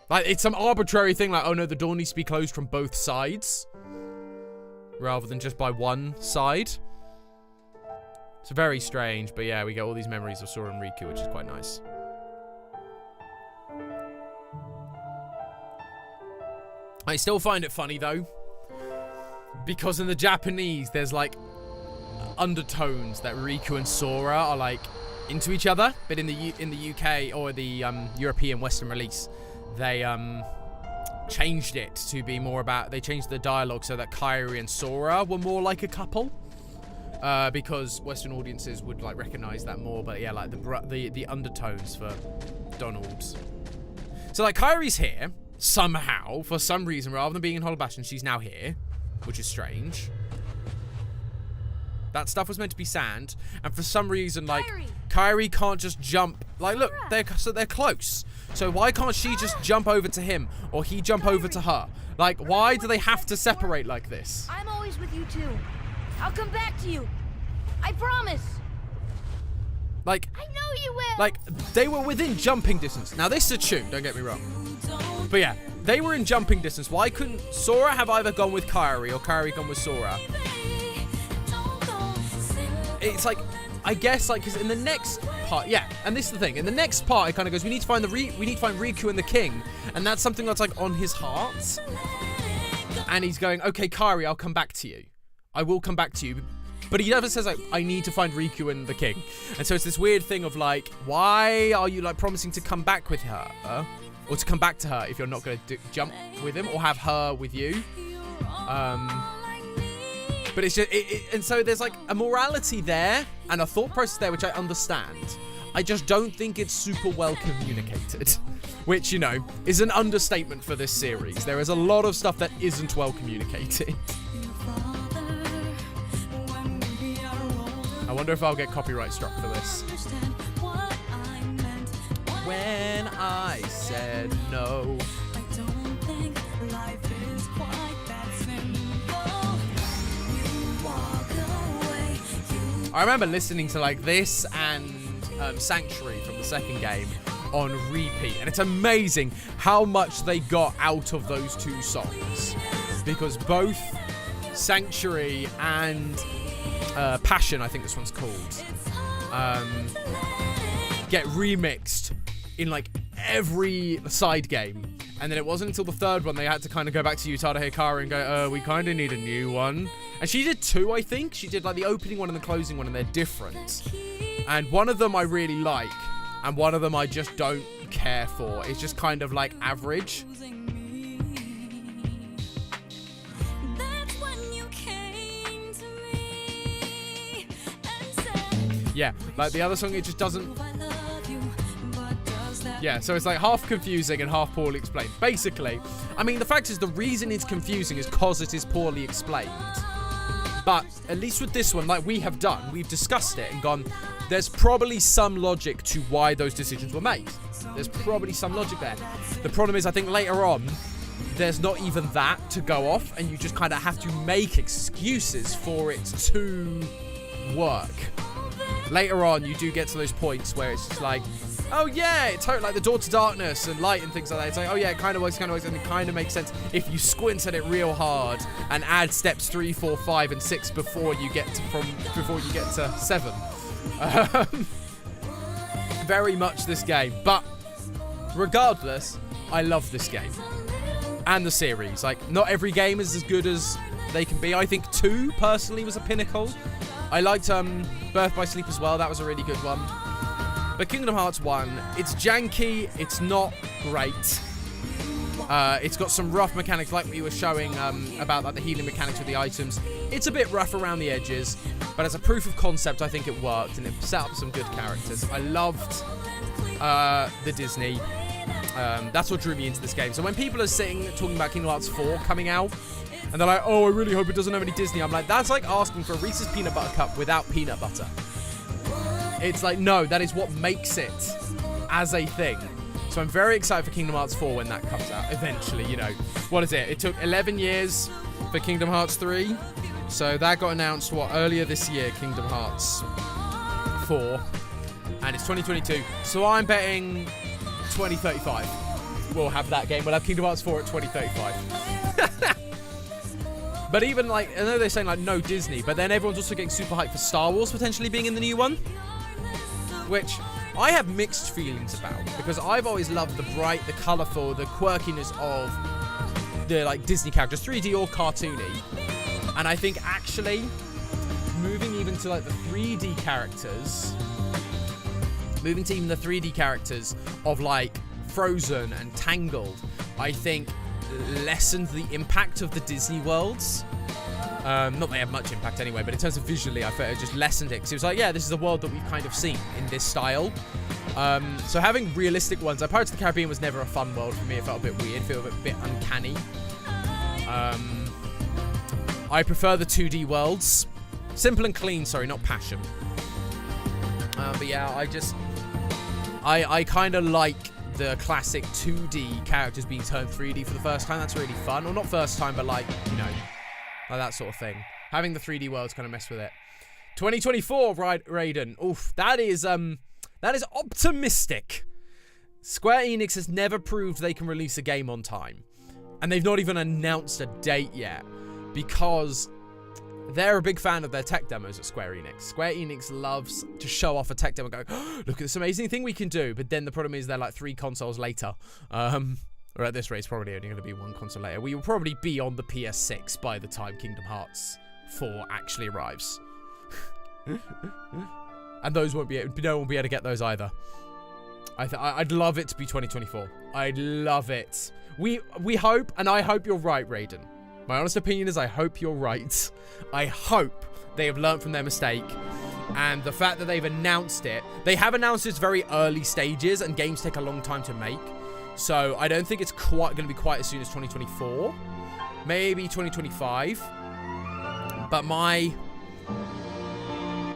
Like, it's some arbitrary thing like, oh no, the door needs to be closed from both sides. Rather than just by one side. It's very strange, but yeah, we get all these memories of Sora and Riku, which is quite nice. I still find it funny, though. Because in the Japanese, there's like undertones that Riku and Sora are like into each other, but in the UK or the European Western release, they changed it to be more about. They changed the dialogue so that Kairi and Sora were more like a couple, because Western audiences would like recognize that more. But yeah, like the undertones for Donald. So like Kairi's here somehow for some reason, rather than being in Hollow Bastion, she's now here, which is strange. That stuff was meant to be sand, and for some reason, like, Kairi can't just jump. Like, look, they're close. So why can't she just jump over to him, or he jump over to her? Like, why do they have to separate like this? I'm always with you too. I'll come back to you. I promise. Like, I know you will. Like, they were within jumping distance. Now, this is a tune, don't get me wrong. But yeah, they were in jumping distance. Why couldn't Sora have either gone with Kairi or Kairi gone with Sora? It's like, I guess, like, because in the next part, yeah, and this is the thing. In the next part, it kind of goes, we need to find Riku and the king, and that's something that's like on his heart. And he's going, okay, Kairi, I'll come back to you. I will come back to you. But he never says, like, I need to find Riku and the king. And so it's this weird thing of like, why are you like promising to come back with her, or to come back to her if you're not going to jump with him or have her with you? But it's just, and so there's like a morality there and a thought process there, which I understand. I just don't think it's super well communicated, which, you know, is an understatement for this series. There is a lot of stuff that isn't well communicated. I wonder if I'll get copyright struck for this. When I said no. I remember listening to like this and Sanctuary from the second game on repeat, and it's amazing how much they got out of those two songs, because both Sanctuary and Passion, I think this one's called, get remixed in like every side game. And then it wasn't until the third one they had to kind of go back to Utada Hikaru and go, we kind of need a new one. And she did two, I think. She did like the opening one and the closing one, and they're different. And one of them I really like, and one of them I just don't care for. It's just kind of like average. Yeah, like the other song, it just doesn't... Yeah, so it's like half confusing and half poorly explained. Basically, I mean, the fact is the reason it's confusing is because it is poorly explained. But at least with this one, like we have done, we've discussed it and gone, there's probably some logic to why those decisions were made. There's probably some logic there. The problem is, I think later on, there's not even that to go off, and you just kind of have to make excuses for it to work. Later on, you do get to those points where it's just like, oh yeah, it's totally like the Door to Darkness and Light and things like that. It's like, oh yeah, it kind of works, and it kind of makes sense if you squint at it real hard and add steps 3, 4, 5, and 6 before you get to 7. Very much this game, but regardless, I love this game and the series. Like, not every game is as good as they can be. I think 2 personally was a pinnacle. I liked Birth by Sleep as well. That was a really good one. But Kingdom Hearts 1, it's janky, it's not great. It's got some rough mechanics like we were showing about like the healing mechanics with the items. It's a bit rough around the edges, but as a proof of concept, I think it worked, and it set up some good characters. I loved the Disney. That's what drew me into this game. So when people are talking about Kingdom Hearts 4 coming out, and they're like, oh, I really hope it doesn't have any Disney, I'm like, that's like asking for a Reese's Peanut Butter Cup without peanut butter. It's like, no, that is what makes it as a thing. So I'm very excited for Kingdom Hearts 4 when that comes out eventually, you know. What is it? It took 11 years for Kingdom Hearts 3. So that got announced, earlier this year, Kingdom Hearts 4. And it's 2022. So I'm betting 2035 we'll have that game. We'll have Kingdom Hearts 4 at 2035. But even like, I know they're saying like no Disney, but then everyone's also getting super hyped for Star Wars potentially being in the new one, which I have mixed feelings about, because I've always loved the bright, the colourful, the quirkiness of the like Disney characters, 3D or cartoony. And I think actually moving even to like the 3D characters, moving to even the 3D characters of like Frozen and Tangled, I think lessened the impact of the Disney worlds. Not that they have much impact anyway, but in terms of visually, I felt it just lessened it. Because it was like, yeah, this is a world that we've kind of seen in this style. So having realistic ones, like Pirates of the Caribbean was never a fun world for me. It felt a bit weird, it felt a bit uncanny. I prefer the 2D worlds. Simple and clean, sorry, not passion. But yeah, I kind of like the classic 2D characters being turned 3D for the first time. That's really fun. Or not first time, but like, you know, like that sort of thing. Having the 3D worlds kind of mess with it. 2024, Raiden. Oof, that is optimistic. Square Enix has never proved they can release a game on time. And they've not even announced a date yet. Because they're a big fan of their tech demos at Square Enix. Square Enix loves to show off a tech demo and go, oh, look at this amazing thing we can do. But then the problem is they're like 3 consoles later. Or at this rate, it's probably only going to be 1 console later. We will probably be on the PS6 by the time Kingdom Hearts 4 actually arrives. And those won't be, no one will be able to get those either. I'd love it to be 2024. I'd love it. We hope, and I hope you're right, Raiden. My honest opinion is I hope you're right. I hope they have learned from their mistake. And the fact that they've announced it, they have announced its very early stages, and games take a long time to make. So I don't think it's quite going to be quite as soon as 2024. Maybe 2025. But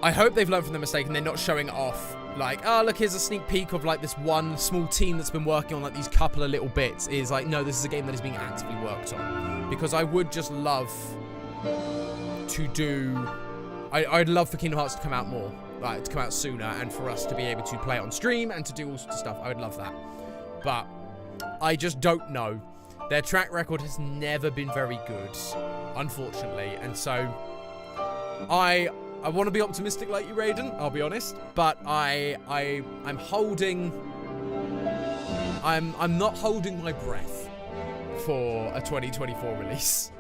I hope they've learned from their mistake and they're not showing it off. Like, oh, look, here's a sneak peek of like this one small team that's been working on like these couple of little bits. Is like, no, this is a game that is being actively worked on. Because I would just love to do... I'd love for Kingdom Hearts to come out more. Like, to come out sooner and for us to be able to play it on stream and to do all sorts of stuff. I would love that. But I just don't know. Their track record has never been very good, unfortunately. And so I want to be optimistic like you, Raiden, I'll be honest. But I'm holding... I'm not holding my breath for a 2024 release.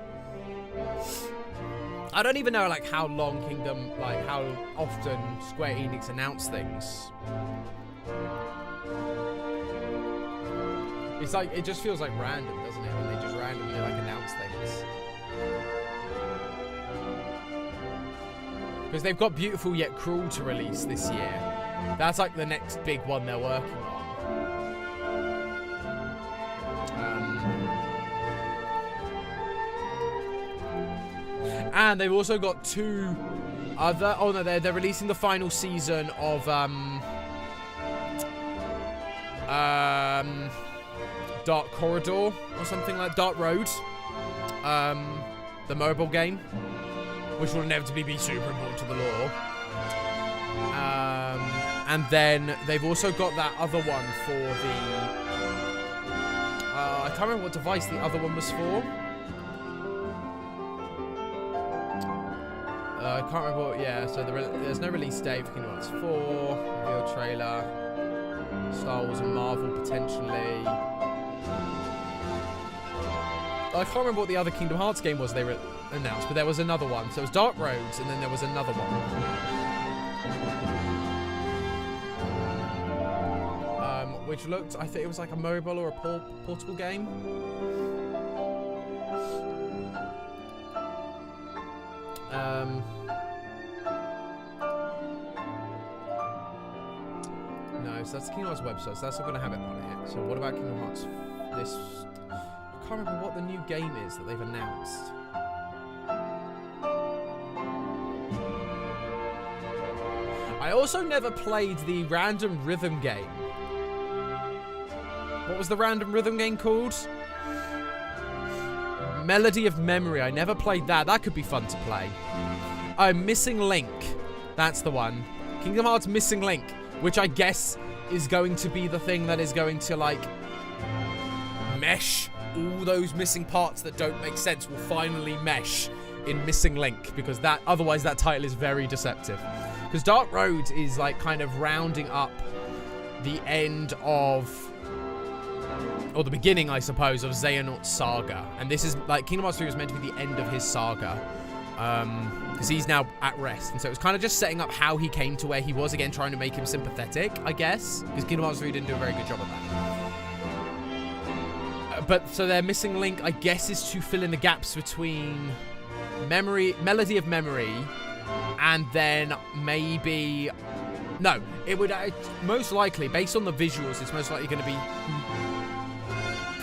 I don't even know, like, how long how often Square Enix announce things. It's like, it just feels like random, doesn't it? When they just randomly, like, announce things. Because they've got Beautiful Yet Cruel to release this year. That's, like, the next big one they're working on. And they've also got 2 other... Oh, no, they're releasing the final season of... Dark Corridor or something like Dark Road, the mobile game, which will inevitably be super important to the lore. And then they've also got that other one for the I can't remember what device the other one was for. I can't remember what, yeah, so there's no release date for Kingdom Hearts 4, reveal trailer, Star Wars and Marvel potentially. I can't remember what the other Kingdom Hearts game was they announced, but there was another one. So it was Dark Roads, and then there was another one. Which looked, I think it was like a mobile or a portable game. No, so that's the Kingdom Hearts website, so that's not going to have it on it. So what about Kingdom Hearts? This... I can't remember what the new game is that they've announced. I also never played the random rhythm game. What was the random rhythm game called? Melody of Memory. I never played that. That could be fun to play. Oh, Missing Link. That's the one. Kingdom Hearts Missing Link, which I guess is going to be the thing that is going to, like, mesh all those missing parts that don't make sense will finally mesh in Missing Link, because that otherwise that title is very deceptive. Because Dark Road is like kind of rounding up the end of, or the beginning, I suppose, of Xehanort's saga, and this is like Kingdom Hearts 3 was meant to be the end of his saga, Because he's now at rest. And so it was kind of just setting up how he came to where he was, again, trying to make him sympathetic, I guess. Because Kingdom Hearts 3 didn't do a very good job of that. But so their missing link, I guess, is to fill in the gaps between Melody of Memory, and then maybe... No, it would most likely, based on the visuals, it's most likely going to be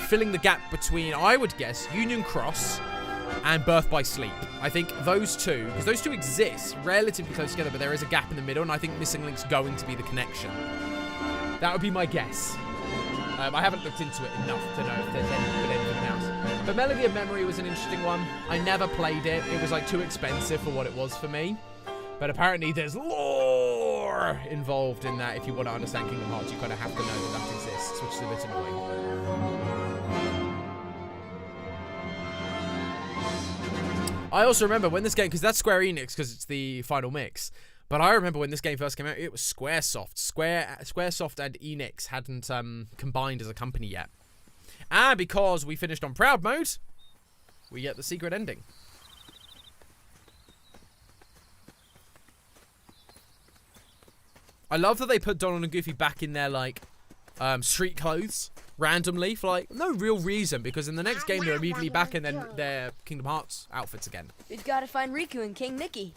filling the gap between, I would guess, Union Cross and Birth by Sleep. I think those two, because those two exist relatively close together, but there is a gap in the middle, and I think Missing Link's going to be the connection. That would be my guess. I haven't looked into it enough to know if there's anything else. But Melody of Memory was an interesting one. I never played it. It was like too expensive for what it was for me. But apparently there's lore involved in that. If you want to understand Kingdom Hearts, you kind of have to know that that exists, which is a bit annoying. I also remember when this game, because that's Square Enix, because it's the final mix. But I remember when this game first came out, it was Squaresoft. Squaresoft and Enix hadn't combined as a company yet. And because we finished on Proud Mode, we get the secret ending. I love that they put Donald and Goofy back in their, like, street clothes randomly for, like, no real reason, because in the next game they're immediately back in their Kingdom Hearts outfits again. We've got to find Riku and King Mickey.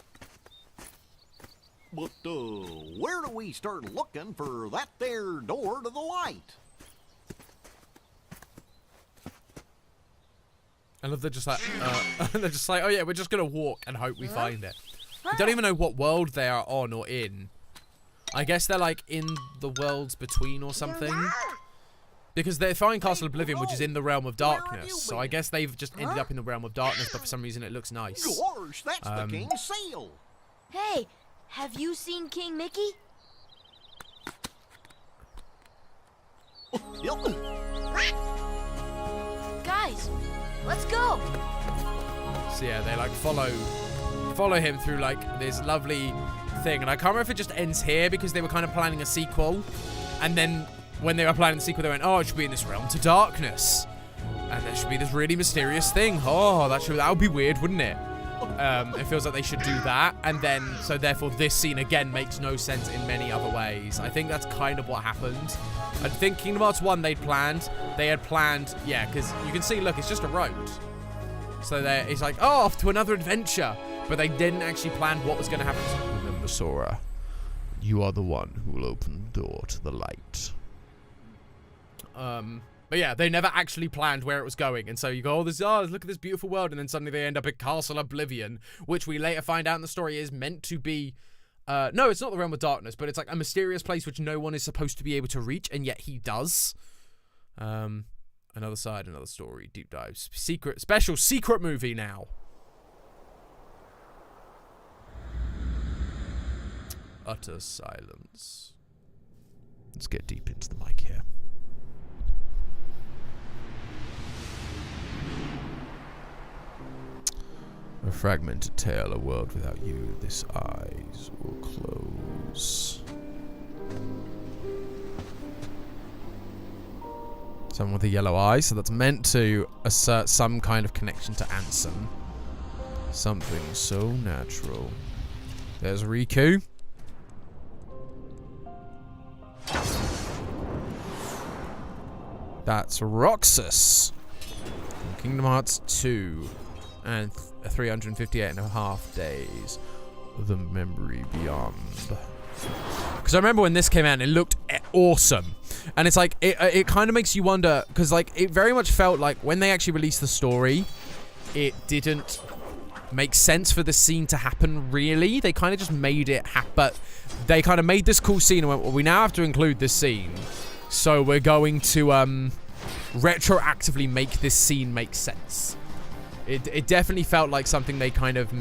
But, where do we start looking for that there door to the light? I love they're just like, they're just like, oh yeah, we're just gonna walk and hope we find it. We don't even know what world they are on or in. I guess they're like in the worlds between or something. Because they're finding Castle Oblivion, which is in the realm of darkness. So I guess they've just ended up in the realm of darkness, but for some reason it looks nice. Gosh, that's the king's seal. Hey, have you seen King Mickey? Guys, let's go. So yeah, they like follow him through like this lovely thing, and I can't remember if it just ends here because they were kind of planning a sequel, and then when they were planning the sequel, they went, "Oh, it should be in this realm to darkness, and there should be this really mysterious thing. Oh, that would be weird, wouldn't it?" It feels like they should do that, and then so therefore this scene again makes no sense in many other ways. I think that's kind of what happened. I think Kingdom Hearts 1 they had planned, yeah, because you can see, look, it's just a road. So it's like, oh, off to another adventure, but they didn't actually plan what was going to happen. Remember, Sora, you are the one who will open the door to the light. But yeah, they never actually planned where it was going. And so you go, oh, look at this beautiful world. And then suddenly they end up at Castle Oblivion, which we later find out in the story is meant to be... no, it's not the realm of darkness, but it's like a mysterious place which no one is supposed to be able to reach, and yet he does. Another side, another story, deep dives. Special secret movie now. Utter silence. Let's get deep into the mic here. A fragmented tale, a world without you, this eyes will close. Someone with a yellow eye, so that's meant to assert some kind of connection to Ansem. Something so natural. There's Riku. That's Roxas. From Kingdom Hearts 2. And 358.5 days. The Memory Beyond. Because I remember when this came out and it looked awesome. And it's like, it kind of makes you wonder, because like, it very much felt like when they actually released the story, it didn't make sense for the scene to happen, really. They kind of just made it happen. But they kind of made this cool scene and went, well, we now have to include this scene. So we're going to retroactively make this scene make sense. It definitely felt like something they kind of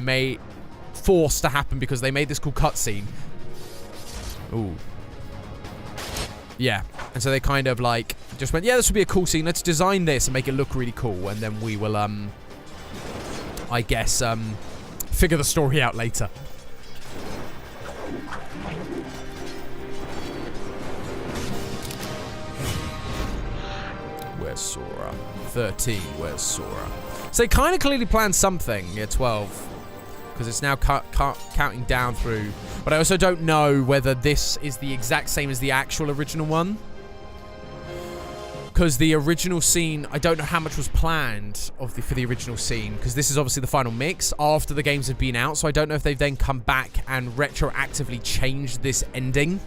forced to happen because they made this cool cutscene. Ooh. Yeah. And so they kind of like just went, yeah, this would be a cool scene. Let's design this and make it look really cool. And then we will, I guess, figure the story out later. Where's Sora? 13, where's Sora? So they kind of clearly planned something. Yeah, 12. because it's now counting down through. But I also don't know whether this is the exact same as the actual original one. Because the original scene, I don't know how much was planned for the original scene, because this is obviously the final mix after the games have been out, so I don't know if they've then come back and retroactively changed this ending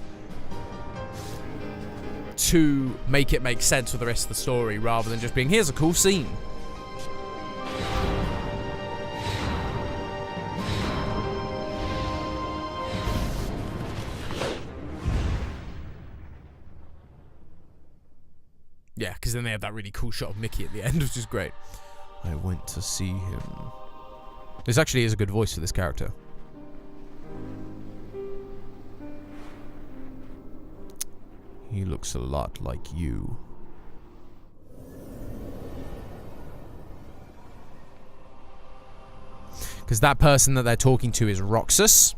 to make it make sense with the rest of the story, rather than just being, here's a cool scene. Yeah, because then they have that really cool shot of Mickey at the end, which is great. I went to see him. This actually is a good voice for this character. He looks a lot like you. Because that person that they're talking to is Roxas.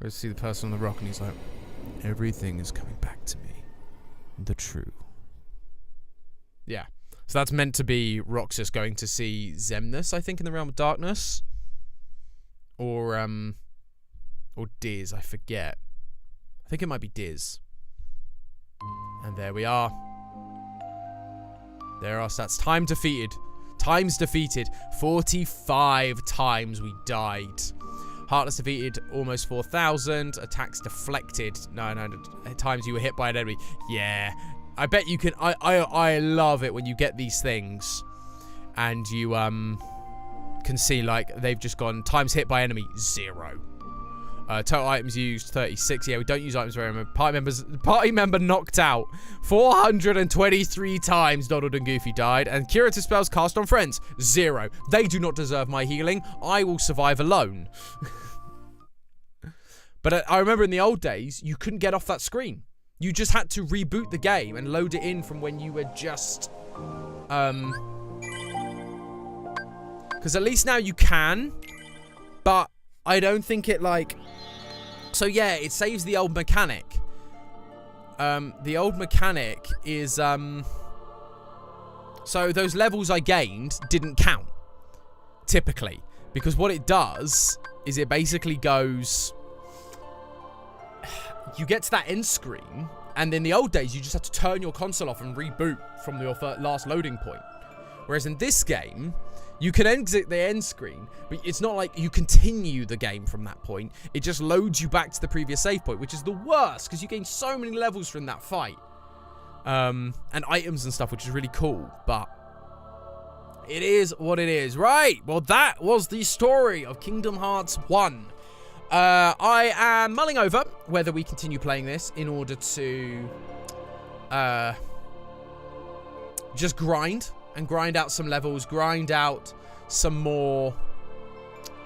Let's see the person on the rock, and he's like, everything is coming back to me. The true. Yeah. So that's meant to be Roxas going to see Xemnas, I think, in the Realm of Darkness. Or Diz, I forget. I think it might be Diz. And there we are. There are stats. Time defeated. Times defeated. 45 times we died. Heartless defeated, almost 4,000. Attacks deflected. No. Times you were hit by an enemy. Yeah. I bet you can... I love it when you get these things. And you, can see, like, they've just gone... Times hit by enemy, 0. Total items used, 36. Yeah, we don't use items very much. Party member knocked out. 423 times Donald and Goofy died. And curative spells cast on friends, 0. They do not deserve my healing. I will survive alone. But I remember in the old days, you couldn't get off that screen. You just had to reboot the game and load it in from when you were just... Because at least now you can. But I don't think it, like... So yeah, it saves the old mechanic. The old mechanic is, so those levels I gained didn't count, typically. Because what it does is it basically goes... You get to that end screen, and in the old days, you just had to turn your console off and reboot from your last loading point. Whereas in this game... You can exit the end screen, but it's not like you continue the game from that point. It just loads you back to the previous save point, which is the worst, because you gain so many levels from that fight. And items and stuff, which is really cool, but it is what it is. Right, well, that was the story of Kingdom Hearts 1. I am mulling over whether we continue playing this in order to just grind out some levels, grind out some more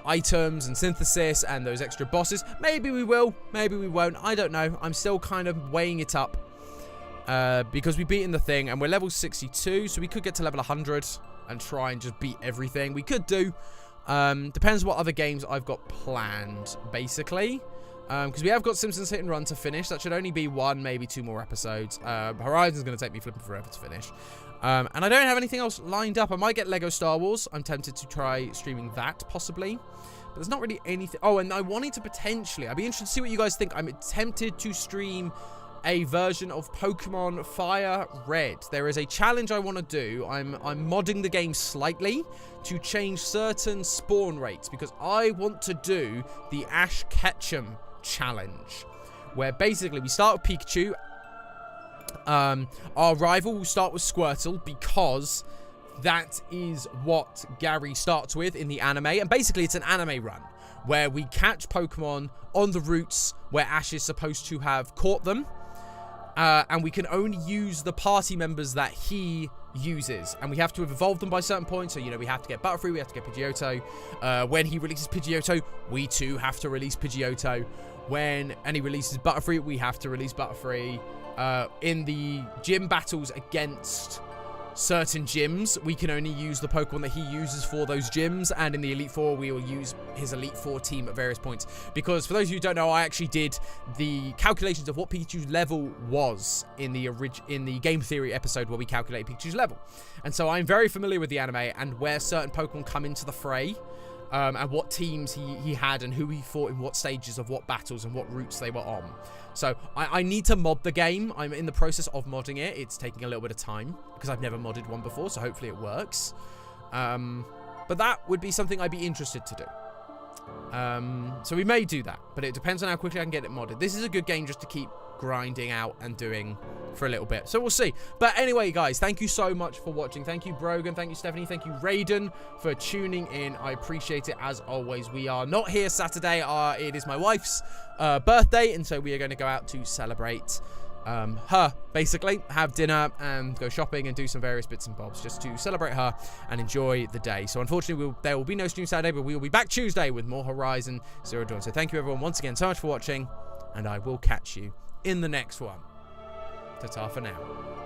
items and synthesis and those extra bosses. Maybe we will, maybe we won't. I don't know. I'm still kind of weighing it up because we've beaten the thing and we're level 62, so we could get to level 100 and try and just beat everything. We could do. Depends what other games I've got planned, basically. Because we have got Simpsons Hit and Run to finish. That should only be 1, maybe 2 more episodes. Horizon's going to take me flipping forever to finish. And I don't have anything else lined up. I might get Lego Star Wars. I'm tempted to try streaming that, possibly. But there's not really anything... Oh, and I wanted to potentially... I'd be interested to see what you guys think. I'm tempted to stream a version of Pokemon Fire Red. There is a challenge I want to do. I'm modding the game slightly to change certain spawn rates, because I want to do the Ash Ketchum challenge, where basically we start with Pikachu. Our rival will start with Squirtle, because that is what Gary starts with in the anime. And basically it's an anime run where we catch Pokemon on the routes where Ash is supposed to have caught them. And we can only use the party members that he uses. And we have to have evolved them by certain points. So, you know, we have to get Butterfree, we have to get Pidgeotto. When he releases Pidgeotto, we too have to release Pidgeotto. And he releases Butterfree, we have to release Butterfree. In the gym battles against certain gyms, we can only use the Pokemon that he uses for those gyms, and in the Elite Four, we will use his Elite Four team at various points. Because for those of you who don't know, I actually did the calculations of what Pikachu's level was in the Game Theory episode where we calculate Pikachu's level. And so I'm very familiar with the anime and where certain Pokemon come into the fray. And what teams he had and who he fought in what stages of what battles and what routes they were on. So I need to mod the game. I'm in the process of modding it. It's taking a little bit of time because I've never modded one before, so hopefully it works. But that would be something I'd be interested to do. So we may do that, but it depends on how quickly I can get it modded. This is a good game just to keep grinding out and doing for a little bit, so we'll see. But anyway, guys, thank you so much for watching. Thank you, Brogan. Thank you, Stephanie. Thank you, Raiden, for tuning in. I appreciate it as always. We are not here Saturday. It is my wife's birthday, and so we are going to go out to celebrate her, basically, have dinner and go shopping and do some various bits and bobs just to celebrate her and enjoy the day. So unfortunately, there will be no stream Saturday, but we will be back Tuesday with more Horizon Zero Dawn. So thank you, everyone, once again so much for watching, and I will catch you in the next one. Ta-ta for now.